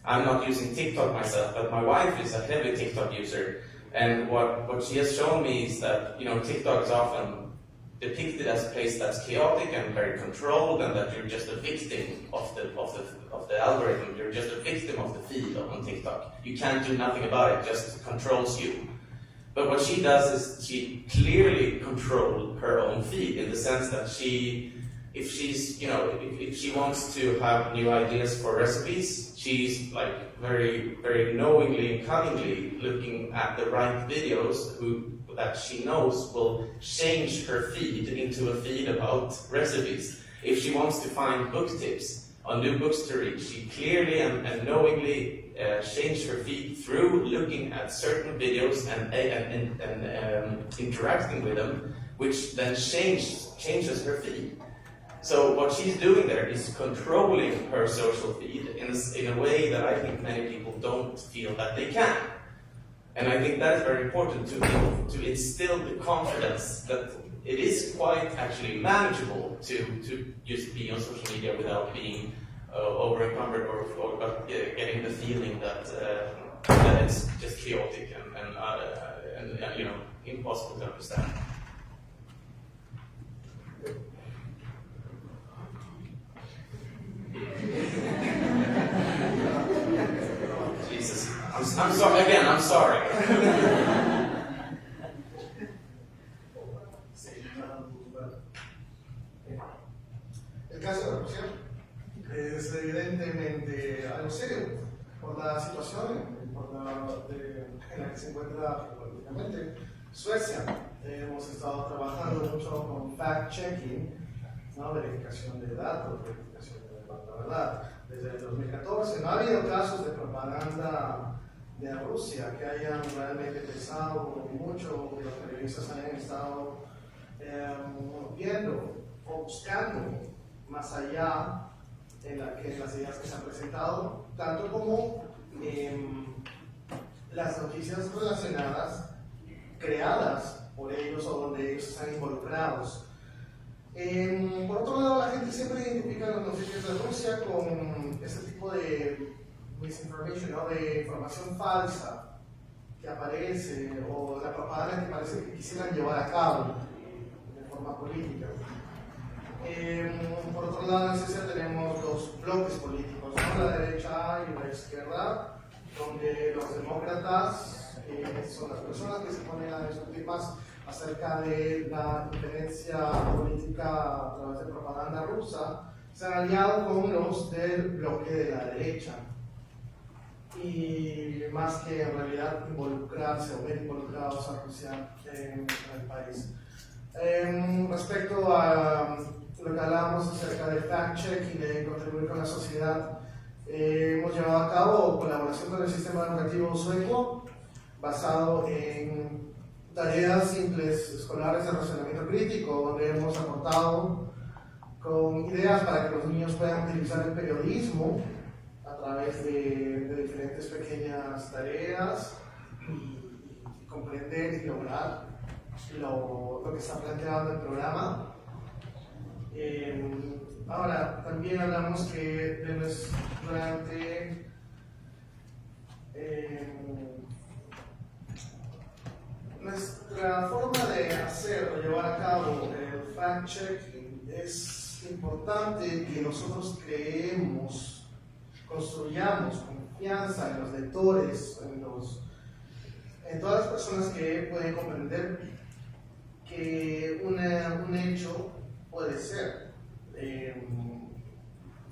I'm not using TikTok myself, but my wife is a heavy TikTok user, and what she has shown me is that TikTok is often depicted as a place that's chaotic and very controlled, and that you're just a victim of the algorithm. You're just a victim of the feed on TikTok. You can't do nothing about it; it just controls you. But what she does is she clearly controls her own feed in the sense that if she wants to have new ideas for recipes, she's very, very knowingly and cunningly looking at the right videos that she knows will change her feed into a feed about recipes. If she wants to find book tips on new books to read, she clearly and knowingly changed her feed through looking at certain videos and interacting with them, which then changes her feed. So what she's doing there is controlling her social feed in a way that I think many people don't feel that they can. And I think that is very important to instill the confidence that it is quite actually manageable to just be on social media without being over-encumbered or getting the feeling that it's just chaotic and impossible to understand. Jesus, I'm sorry. Again, I'm sorry. El caso de Rusia es evidentemente algo serio por la situación en la que se encuentra políticamente Suecia. Hemos estado trabajando mucho con fact-checking, verificación de datos, verificación de la verdad. Desde el 2014 no ha habido casos de propaganda de Rusia que hayan realmente pesado mucho, que los periodistas hayan estado viendo o buscando más allá en las ideas que se han presentado, tanto como las noticias relacionadas, creadas por ellos o donde ellos están involucrados. Por otro lado, la gente siempre identifica las noticias de Rusia con este tipo de misinformation, ¿no? De información falsa que aparece o la propaganda que parece que quisieran llevar a cabo de forma política. Por otro lado, en Suecia tenemos dos bloques políticos, ¿no? La derecha y la izquierda, donde los demócratas son las personas que se ponen a discutir más acerca de la injerencia política a través de propaganda rusa, se han aliado con los del bloque de la derecha. Y más que en realidad involucrarse o ver involucrados a Rusia en el país. Respecto a lo que hablábamos acerca del fact-check y de contribuir con la sociedad, hemos llevado a cabo colaboración con el sistema educativo sueco basado en tareas simples escolares de razonamiento crítico, donde hemos aportado con ideas para que los niños puedan utilizar el periodismo a través de diferentes pequeñas tareas y comprender y lograr lo que está planteado en el programa. Ahora, también hablamos que durante nuestra forma de hacer o llevar a cabo el fact-checking es importante que nosotros construyamos confianza en los lectores, en todas las personas que pueden comprender que un hecho puede ser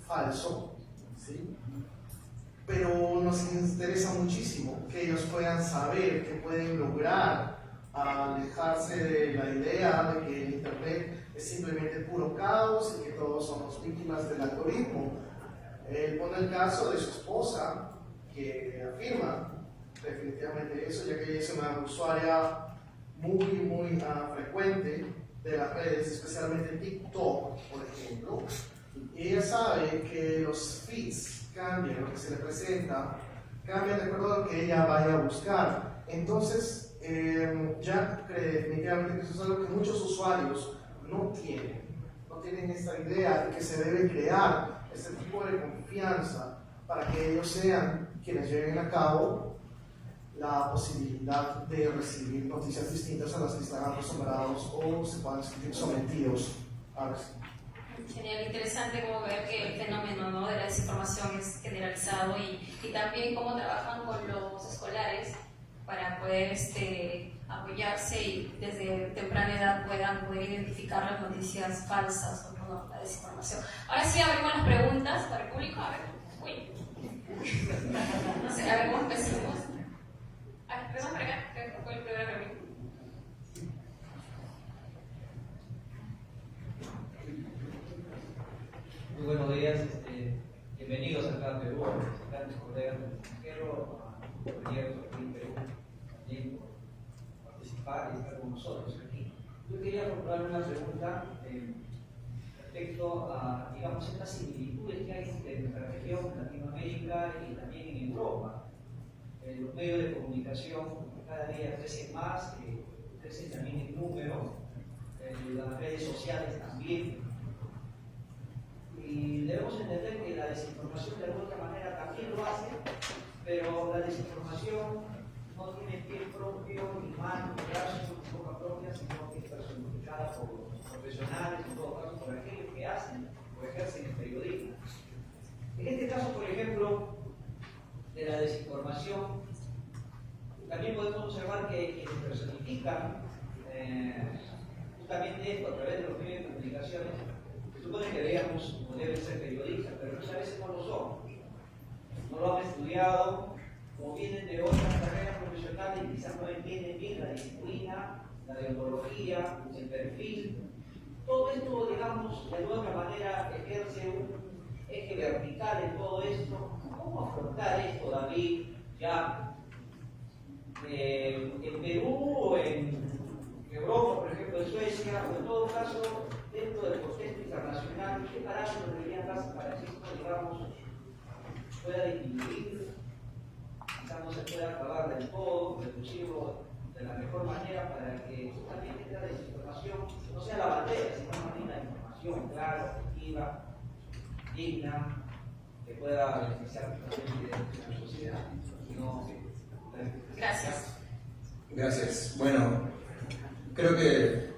falso, ¿sí? Pero nos interesa muchísimo que ellos puedan saber que pueden lograr alejarse de la idea de que el Internet es simplemente puro caos y que todos somos víctimas del algoritmo. Él pone el caso de su esposa, que afirma definitivamente eso, ya que ella es una usuaria muy frecuente de las redes, especialmente TikTok, por ejemplo. Y ella sabe que los feeds cambian, lo que se le presenta, cambian de acuerdo a lo que ella vaya a buscar. Entonces, Jack cree definitivamente que eso es algo que muchos usuarios no tienen esta idea de que se debe crear este tipo de confianza para que ellos sean quienes lleven a cabo la posibilidad de recibir noticias distintas a las que están acostumbrados o se puedan sentir sometidos a recibir. Genial, interesante como ver que el fenómeno, ¿no?, de la desinformación es generalizado y también cómo trabajan con los escolares para poder apoyarse y desde temprana edad puedan poder identificar las noticias falsas o no, la desinformación. Ahora sí abrimos las preguntas para el público. A ver, no sé, a ver cómo empezamos. Empezamos por acá, que fue el primero que vi. Muy buenos días, bienvenidos acá a Perú, a los grandes colegas del extranjero, a los proyectos aquí en Perú, también por participar y estar con nosotros aquí. Yo quería formular una pregunta respecto a, digamos, estas similitudes que hay entre nuestra región, Latinoamérica y también en Europa. Los medios de comunicación cada día crecen más, crecen también en número, las redes sociales también. Y debemos entender que la desinformación de alguna manera también lo hace, pero la desinformación no tiene pie propio, ni mano, ni brazo, ni boca propia, sino que es personificada por los profesionales, en todo caso por aquellos que hacen o ejercen el periodismo. En este caso, por ejemplo, de la desinformación, también podemos observar que quienes personifican justamente esto a través de los medios de comunicaciones, supone que deberíamos o deben ser periodistas, pero muchas veces no lo son. No lo han estudiado, o vienen de otras carreras profesionales y quizás no entienden bien la disciplina, la deontología, el perfil. Todo esto, digamos, de alguna manera ejerce un eje vertical en todo esto. ¿Cómo afrontar esto, David, ya en Perú o en Europa, por ejemplo, en Suecia, o en todo caso, dentro del contexto internacional? ¿Qué parámetros deberían darse para que esto, digamos, pueda disminuir? Quizás no se pueda acabar del todo, introducirlo de la mejor manera para que justamente esta desinformación no sea la bandera, sino más bien la información clara, objetiva, digna, que pueda beneficiar a la sociedad. No, Gracias. Gracias. Bueno, creo que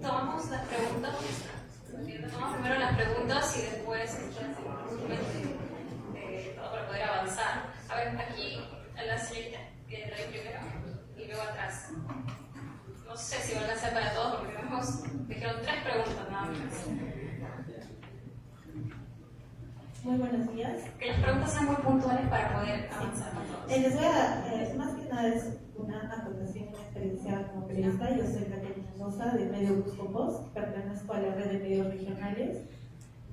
Tomamos las preguntas. Tomamos primero las preguntas y después todo para poder avanzar. A ver, aquí a la señorita que entra ahí primero y luego atrás. No sé si va a alcanzar para todos porque dijeron 3 preguntas nada más. Muy buenos días. Que las preguntas sean muy puntuales para poder avanzar con todos. Les voy a, más que nada es una acotación, una experiencia como periodista. Yo soy Caterina Mendoza de Medio Buscopos, pertenezco a la red de medios regionales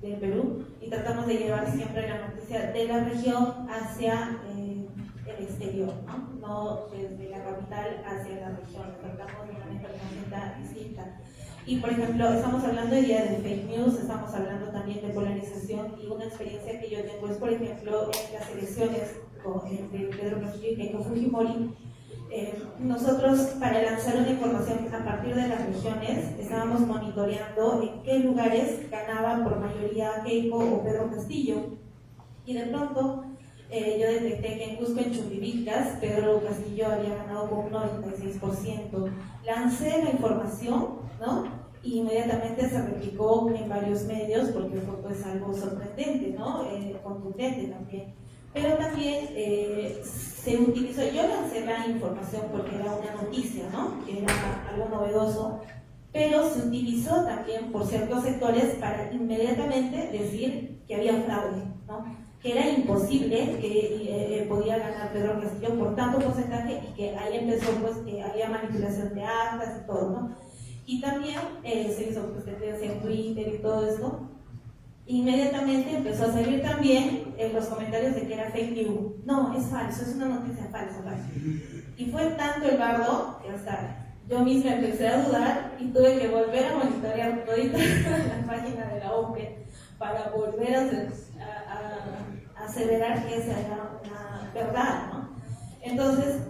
de Perú y tratamos de llevar siempre la noticia de la región hacia el exterior, no desde la capital hacia la región, tratamos de una manera distinta. Y por ejemplo, estamos hablando hoy día de fake news, estamos hablando también de polarización y una experiencia que yo tengo es, por ejemplo, en las elecciones entre Pedro Castillo y Keiko Fujimori. Nosotros, para lanzar una información a partir de las regiones, estábamos monitoreando en qué lugares ganaban por mayoría Keiko o Pedro Castillo. Y de pronto, yo detecté que en Cusco, en Chumbivicas, Pedro Castillo había ganado con un 96%. Lancé la información, ¿no? Y inmediatamente se replicó en varios medios porque fue pues algo sorprendente, ¿no? Contundente también. Pero también se utilizó, yo lancé la información porque era una noticia, ¿no? Que era algo novedoso, pero se utilizó también por ciertos sectores para inmediatamente decir que había fraude, ¿no? Que era imposible que podía ganar Pedro Castillo por tanto porcentaje y que ahí empezó pues que había manipulación de actas y todo, ¿no? Y también se hizo pues tendencia en Twitter y todo esto. Inmediatamente empezó a salir también los comentarios de que era fake news. No, es falso, es una noticia falsa. Y fue tanto el bardo que hasta yo misma empecé a dudar y tuve que volver a monitorear todita la página de la OPE para volver a aseverar que esa era una verdad, ¿no? Entonces,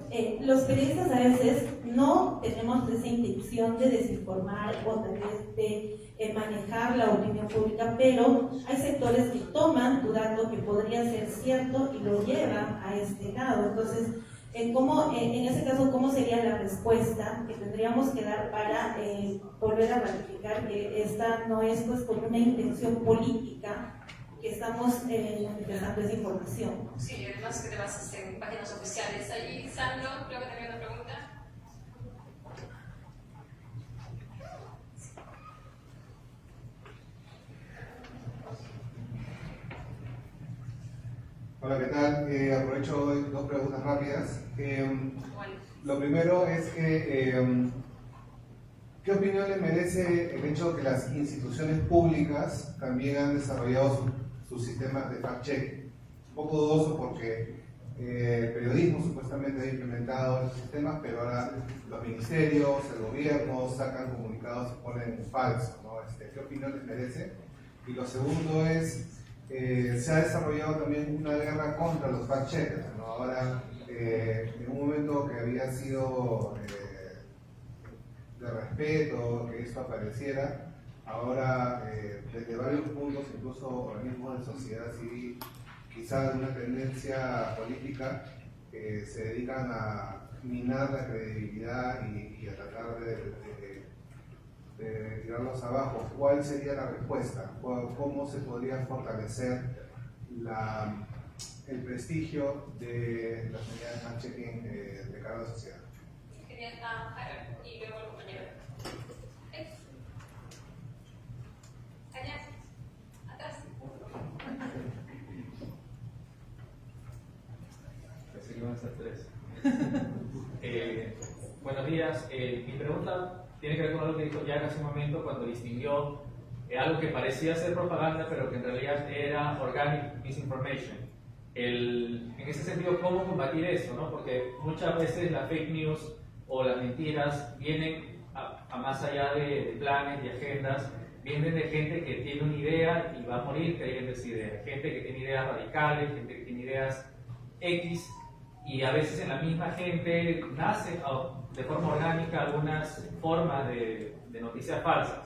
los periodistas a veces no tenemos esa intención de desinformar o tal vez de manejar la opinión pública, pero hay sectores que toman tu dato que podría ser cierto y lo llevan a este lado. Entonces, en ese caso, ¿cómo sería la respuesta que tendríamos que dar para volver a ratificar que esta no es pues con una intención política que estamos manifestando esa información? Sí, además que te basas en páginas oficiales. Allí, Sandro, creo que tenía una pregunta. Hola, ¿qué tal? Aprovecho 2 preguntas rápidas. Lo primero es que, ¿qué opinión le merece el hecho de que las instituciones públicas también han desarrollado sus sistemas de fact-check? Un poco dudoso porque el periodismo supuestamente ha implementado los sistemas, pero ahora los ministerios, el gobierno sacan comunicados y ponen falso, ¿no? ¿Qué opinión les merece? Y lo segundo es, se ha desarrollado también una guerra contra los fact-checkers, ¿no? Ahora, en un momento que había sido de respeto que esto apareciera, ahora desde varios puntos, incluso organismos de sociedad civil, quizás de una tendencia política, se dedican a minar la credibilidad y a tratar de tirarlos abajo. ¿Cuál sería la respuesta? ¿Cómo se podría fortalecer el prestigio de las unidades de fact-checking de cara a la sociedad? Genial. Y luego el compañero. Allá, atrás. Pensé que iban a ser 3. Buenos días. Mi pregunta tiene que ver con algo que dijo Jack hace un momento cuando distinguió algo que parecía ser propaganda, pero que en realidad era organic misinformation. En ese sentido, ¿cómo combatir eso, no? Porque muchas veces las fake news o las mentiras vienen a más allá de planes y agendas, vienen de gente que tiene una idea y va a morir creyendo esa idea. Gente que tiene ideas radicales, gente que tiene ideas X, y a veces en la misma gente nace de forma orgánica algunas formas de noticias falsas.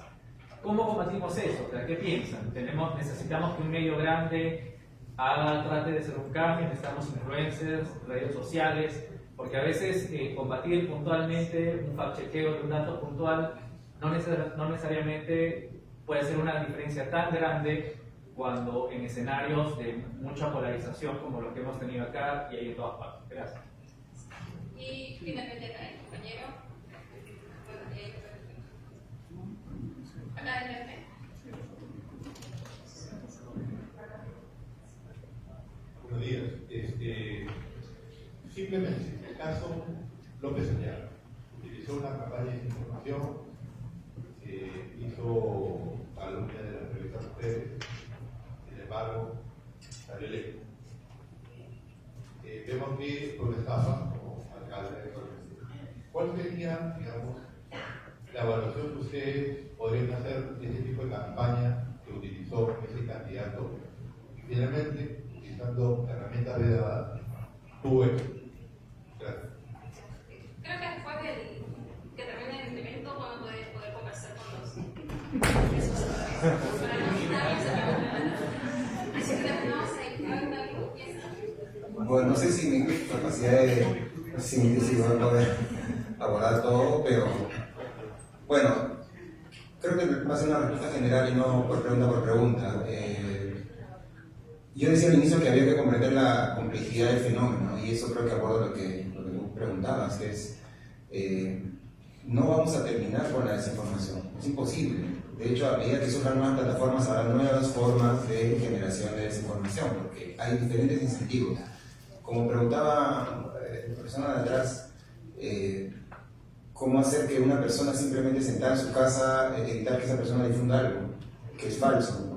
¿Cómo combatimos eso? ¿Qué piensan? Necesitamos que un medio grande trate de hacer un cambio, necesitamos influencers, redes sociales, porque a veces combatir puntualmente un fact-chequeo de un dato puntual no necesariamente puede ser una diferencia tan grande cuando en escenarios de mucha polarización como los que hemos tenido acá y hay en todas partes. Gracias. Y finalmente el compañero. Acá adelante. Buenos días. Simplemente, el caso López Ayala utilizó una campaña de información, hizo calumnia de la revista Mujeres, sin embargo, salió electo. Vemos que protestaba como alcalde de Colombia. ¿Cuál sería, digamos, la evaluación que ustedes podrían hacer de ese tipo de campaña que utilizó ese candidato? Y finalmente, utilizando herramientas vedadas, tuvo éxito. Gracias. Creo que después que termine el evento vamos a poder conversar con los así que terminamos ahí. Bueno, no sé si mi capacidad de síntesis va a poder abordar todo, pero bueno, creo que va a ser una respuesta general y no por pregunta. Yo decía al inicio que había que comprender la complejidad del fenómeno, y eso creo que aborda lo que tú preguntabas, que es no vamos a terminar con la desinformación, es imposible. De hecho, a medida que surjan nuevas plataformas, habrá nuevas formas de generación de desinformación, porque hay diferentes incentivos. Como preguntaba la persona de atrás, ¿cómo hacer que una persona simplemente sentada en su casa, evitar que esa persona difunda algo que es falso?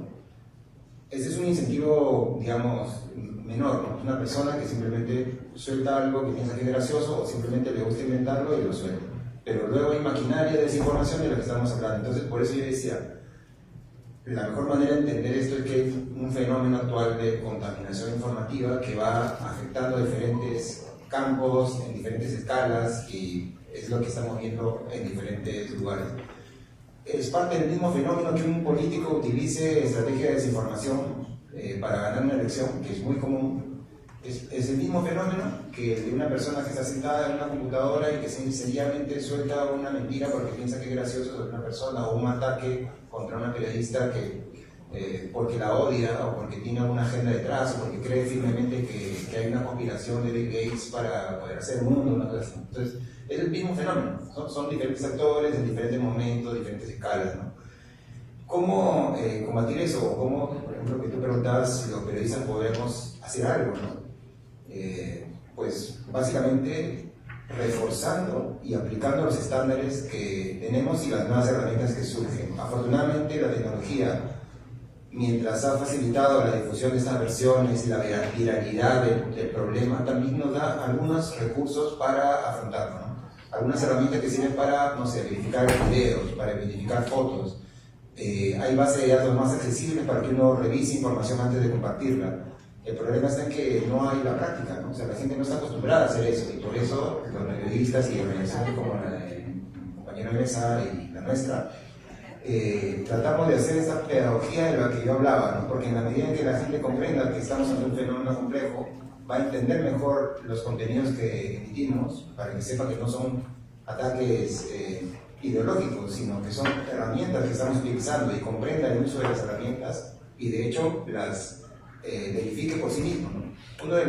Ese es un incentivo, digamos, menor, ¿no? Una persona que simplemente suelta algo que piensa que es gracioso o simplemente le gusta inventarlo y lo suelta. Pero luego hay maquinaria de desinformación de la que estamos hablando. Entonces, por eso yo decía, la mejor manera de entender esto es que hay un fenómeno actual de contaminación informativa que va afectando diferentes campos, en diferentes escalas, y es lo que estamos viendo en diferentes lugares. Es parte del mismo fenómeno que un político utilice estrategia de desinformación para ganar una elección, que es muy común. Es el mismo fenómeno que el de una persona que está sentada en una computadora y que sencillamente suelta una mentira porque piensa que es gracioso sobre una persona, o un ataque contra una periodista porque la odia o porque tiene una agenda detrás o porque cree firmemente que hay una conspiración de Bill Gates para poder hacer el mundo, una cosa así. Entonces, es el mismo fenómeno, son diferentes actores en diferentes momentos, diferentes escalas, ¿no? ¿Cómo combatir eso? ¿Cómo, por ejemplo, que tú preguntabas si los periodistas podemos hacer algo, ¿no? Pues básicamente reforzando y aplicando los estándares que tenemos y las nuevas herramientas que surgen. Afortunadamente la tecnología, mientras ha facilitado la difusión de estas versiones y la viralidad del problema, también nos da algunos recursos para afrontarlo, ¿no? Algunas herramientas que sirven para, no sé, verificar videos, para identificar fotos. Hay bases de datos más accesibles para que uno revise información antes de compartirla. El problema está en que no hay la práctica, ¿no? O sea, la gente no está acostumbrada a hacer eso, y por eso los periodistas y organizaciones como la del compañero de mesa y la nuestra, tratamos de hacer esa pedagogía de la que yo hablaba, ¿no? Porque en la medida en que la gente comprenda que estamos ante un fenómeno complejo, va a entender mejor los contenidos que emitimos, para que sepa que no son ataques ideológicos, sino que son herramientas que estamos utilizando, y comprenda el uso de las herramientas y de hecho las verifique por sí mismo, ¿no? Una de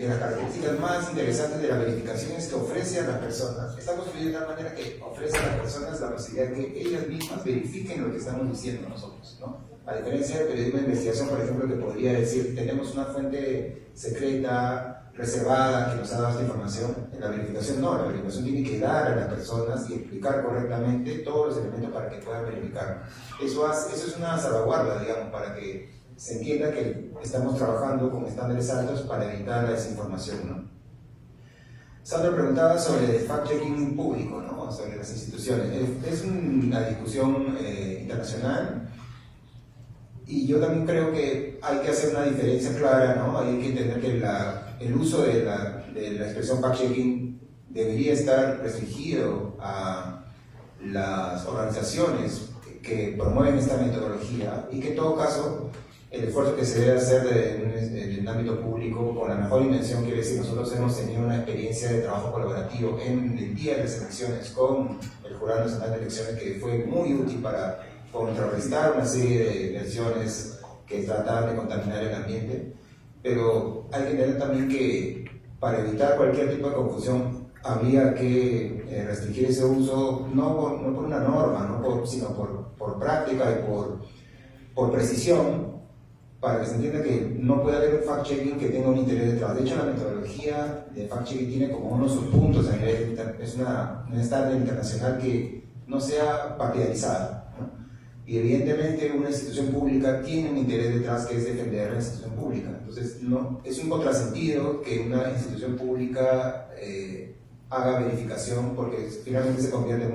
las características más interesantes de la verificación es que ofrece a las personas, está construido de tal manera que ofrece a las personas la posibilidad de que ellas mismas verifiquen lo que estamos diciendo nosotros, ¿no? A diferencia del periodismo de investigación, por ejemplo, que podría decir, tenemos una fuente secreta, reservada, que nos ha dado esta información. En la verificación no, la verificación tiene que dar a las personas y explicar correctamente todos los elementos para que puedan verificar. Eso es una salvaguarda, digamos, para que se entienda que estamos trabajando con estándares altos para evitar la desinformación, ¿no? Sandro preguntaba sobre el fact-checking público, ¿no? Sobre las instituciones. Es una discusión internacional, Y yo también creo que hay que hacer una diferencia clara, ¿no? Hay que entender que el uso de la expresión fact-checking debería estar restringido a las organizaciones que promueven esta metodología y que en todo caso el esfuerzo que se debe hacer en el ámbito público con la mejor intención, quiere decir, nosotros hemos tenido una experiencia de trabajo colaborativo en el día de las elecciones con el Jurado Nacional de Elecciones que fue muy útil para contrarrestar una serie de versiones que trataban de contaminar el ambiente, pero hay que entender también que para evitar cualquier tipo de confusión habría que restringir ese uso no por una norma, sino por práctica y por precisión, para que se entienda que no puede haber un fact-checking que tenga un interés detrás. De hecho, la metodología de fact-checking tiene como unos subpuntos a nivel, es un estándar internacional que no sea partidarizada, ¿no? Y evidentemente una institución pública tiene un interés detrás que es defender la institución pública. Entonces, no, es un contrasentido que una institución pública haga verificación porque finalmente se convierte en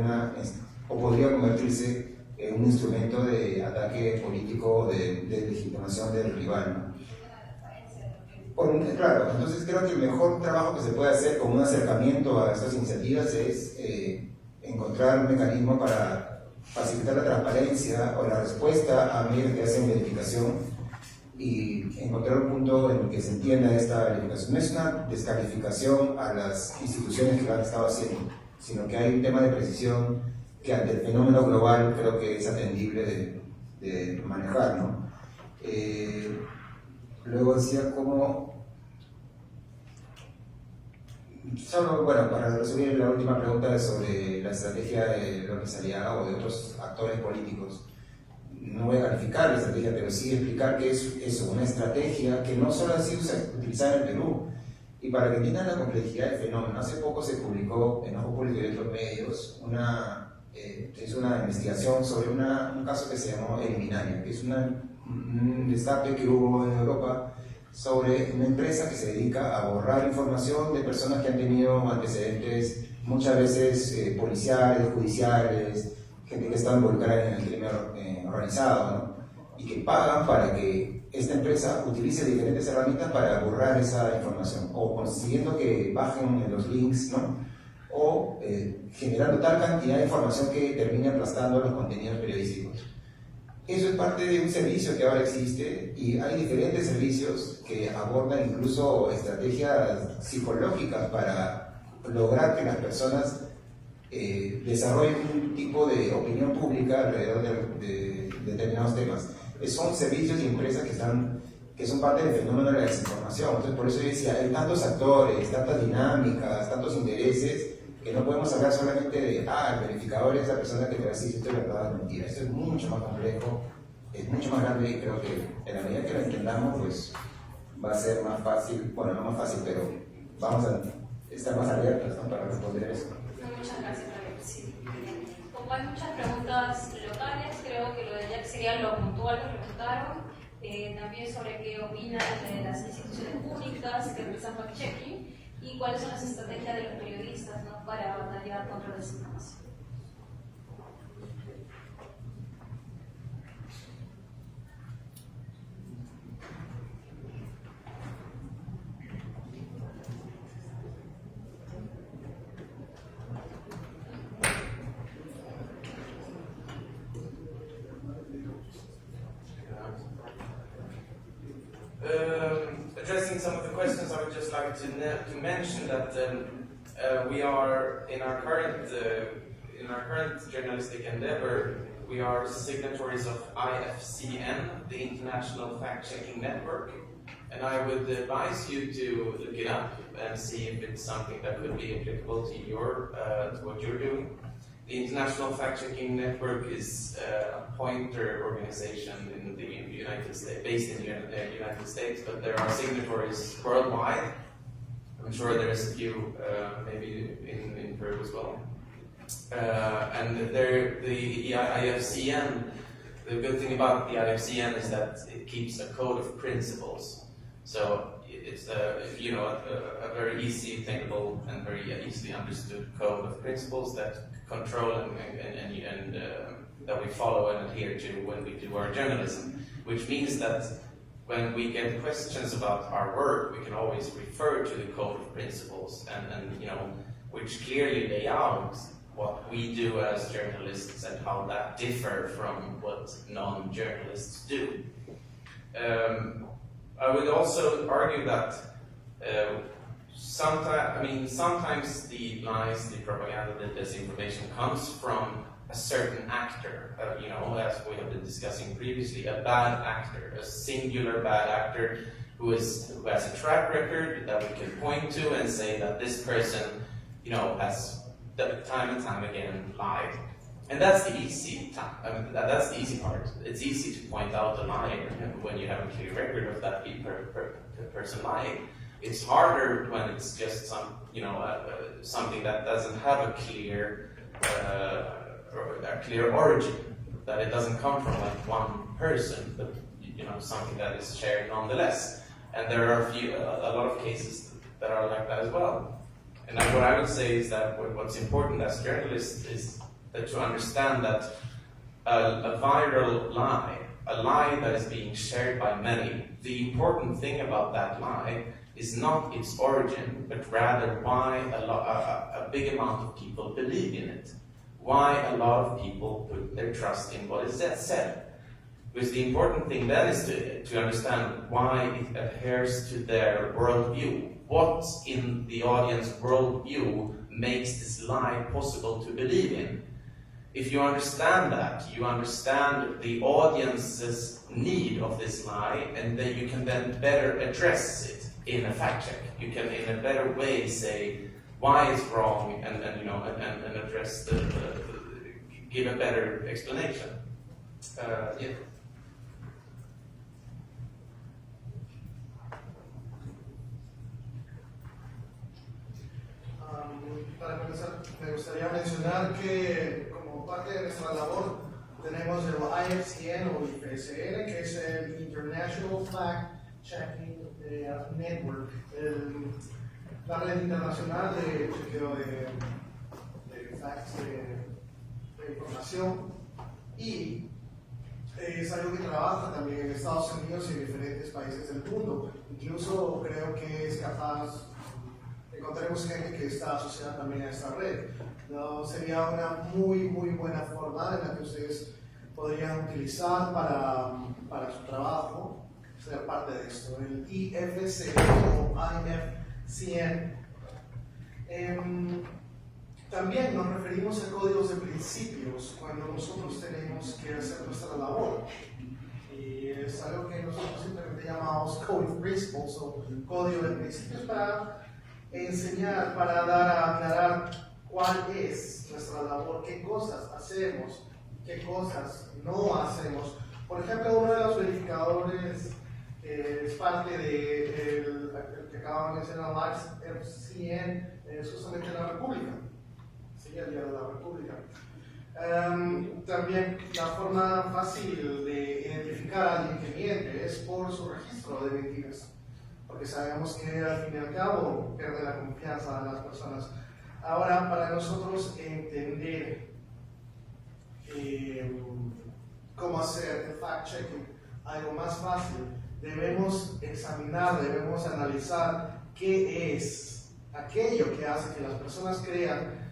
o podría convertirse en un instrumento de ataque político, de legitimación del rival, ¿no? Claro, entonces creo que el mejor trabajo que se puede hacer con un acercamiento a estas iniciativas es encontrar un mecanismo para facilitar la transparencia o la respuesta a medios que hacen verificación y encontrar un punto en el que se entienda esta verificación. No es una descalificación a las instituciones que lo han estado haciendo, sino que hay un tema de precisión que ante el fenómeno global creo que es atendible de manejar, ¿no? Luego decía cómo... Solo, bueno, para resumir la última pregunta sobre la estrategia del empresariado o de otros actores políticos, no voy a calificar la estrategia, pero sí explicar que es eso, una estrategia que no solo ha sido utilizada en el Perú. Y para que entiendan la complejidad del fenómeno, hace poco se publicó en Ojo Público y otros medios es una investigación sobre un caso que se llamó Eliminaria, que es un destape que hubo en Europa sobre una empresa que se dedica a borrar información de personas que han tenido antecedentes, muchas veces policiales, judiciales, gente que está involucrada en el crimen organizado, ¿no? Y que pagan para que esta empresa utilice diferentes herramientas para borrar esa información, o consiguiendo que bajen los links, ¿no? O generando tal cantidad de información que termine aplastando los contenidos periodísticos. Eso es parte de un servicio que ahora existe y hay diferentes servicios que abordan incluso estrategias psicológicas para lograr que las personas desarrollen un tipo de opinión pública alrededor de determinados temas. Son servicios y empresas que son parte del fenómeno de la desinformación. Entonces, por eso yo decía, hay tantos actores, tantas dinámicas, tantos intereses, que no podemos hablar solamente de, el verificador es la persona que te va a decir si esto es verdad o es mentira. Esto es mucho más complejo, es mucho más grande y creo que en la medida que lo entendamos, pues va a ser más fácil, bueno, no más fácil, pero vamos a estar más alertas, ¿no?, para responder eso. Muchas gracias, Javier. Sí. Como hay muchas preguntas locales, creo que lo de Jack sería lo puntual que preguntaron. También sobre qué opinan de las instituciones públicas que realizan fact-checking y cuáles son las estrategias de los periodistas, ¿no?, para batallar contra la desinformación. Addressing some of the questions, I would just like to mention that we are in our current journalistic endeavor, we are signatories of IFCN, the International Fact-Checking Network, and I would advise you to look it up and see if it's something that could be applicable to to what you're doing. The International Fact-Checking Network is a pointer organization in the United States, based in the United States, but there are signatories worldwide. I'm sure there's a few, maybe in Peru as well. And the IFCN, the good thing about the IFCN is that it keeps a code of principles. So it's a very easy thinkable and very easily understood code of principles that control and that we follow and adhere to when we do our journalism. which means that when we get questions about our work, we can always refer to the code of principles and you know, which clearly lay out what we do as journalists and how that differ from what non-journalists do. I would also argue that sometimes the lies, the propaganda, the disinformation comes from a certain actor, you know, as we have been discussing previously, a bad actor, a singular bad actor who has a track record that we can point to and say that this person, you know, has time and time again lied. And that's the easy that's the easy part. It's easy to point out a lie when you have a clear record of that person lying. It's harder when it's just something that doesn't have a clear origin, that it doesn't come from like one person, but you know, something that is shared nonetheless. And there are a lot of cases that are like that as well. And what I would say is that what's important as journalists is that to understand that a viral lie, a lie that is being shared by many, the important thing about that lie is not its origin, but rather why a big amount of people believe in it. Why a lot of people put their trust in what is said. Because the important thing then is to understand why it adheres to their worldview. What in the audience worldview makes this lie possible to believe in? If you understand that, you understand the audience's need of this lie, and then you can then better address it in a fact check. You can, in a better way, say why it's wrong, and address give a better explanation. Yeah. Para comenzar, me gustaría mencionar que como parte de nuestra labor tenemos el IFCN o IFCN, que es el International Fact Checking Network, la red internacional de chequeo de facts, de información, y es algo que trabaja también en Estados Unidos y en diferentes países del mundo. Incluso creo que es capaz, encontremos gente que está asociada también a esta red. ¿No? Sería una muy buena forma en la que ustedes podrían utilizar para su trabajo, ser parte de esto. El IFCN o IFCN. También nos referimos a códigos de principios cuando nosotros tenemos que hacer nuestra labor. Y es algo que nosotros simplemente llamamos Code of Principles o código de principios para enseñar, para dar a aclarar cuál es nuestra labor, qué cosas hacemos, qué cosas no hacemos. Por ejemplo, uno de los verificadores que es parte del que acabo de mencionar, FCN, es justamente la República. Sí, el Día de la República. También la forma fácil de identificar a alguien que miente es por su registro de mentiras, porque sabemos que al fin y al cabo pierde la confianza de las personas. Ahora, para nosotros entender cómo hacer el fact-checking algo más fácil, debemos examinar, debemos analizar qué es aquello que hace que las personas crean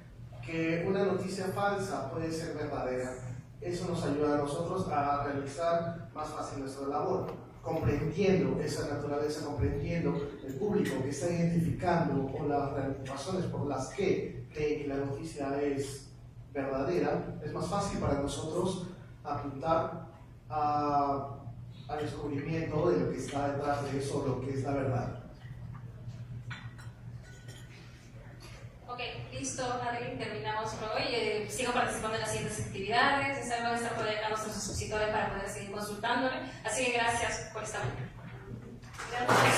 que una noticia falsa puede ser verdadera. Eso nos ayuda a nosotros a realizar más fácil nuestra labor, comprendiendo esa naturaleza, comprendiendo el público que está identificando o las razones por las que cree que la noticia es verdadera. Es más fácil para nosotros apuntar al descubrimiento de lo que está detrás de eso, lo que es la verdad. Ok, listo, Adri, terminamos por hoy. Sigo participando en las siguientes actividades. Es algo de estar por acá a nuestros expositores para poder seguir consultándole. Así que gracias por estar aquí. Gracias.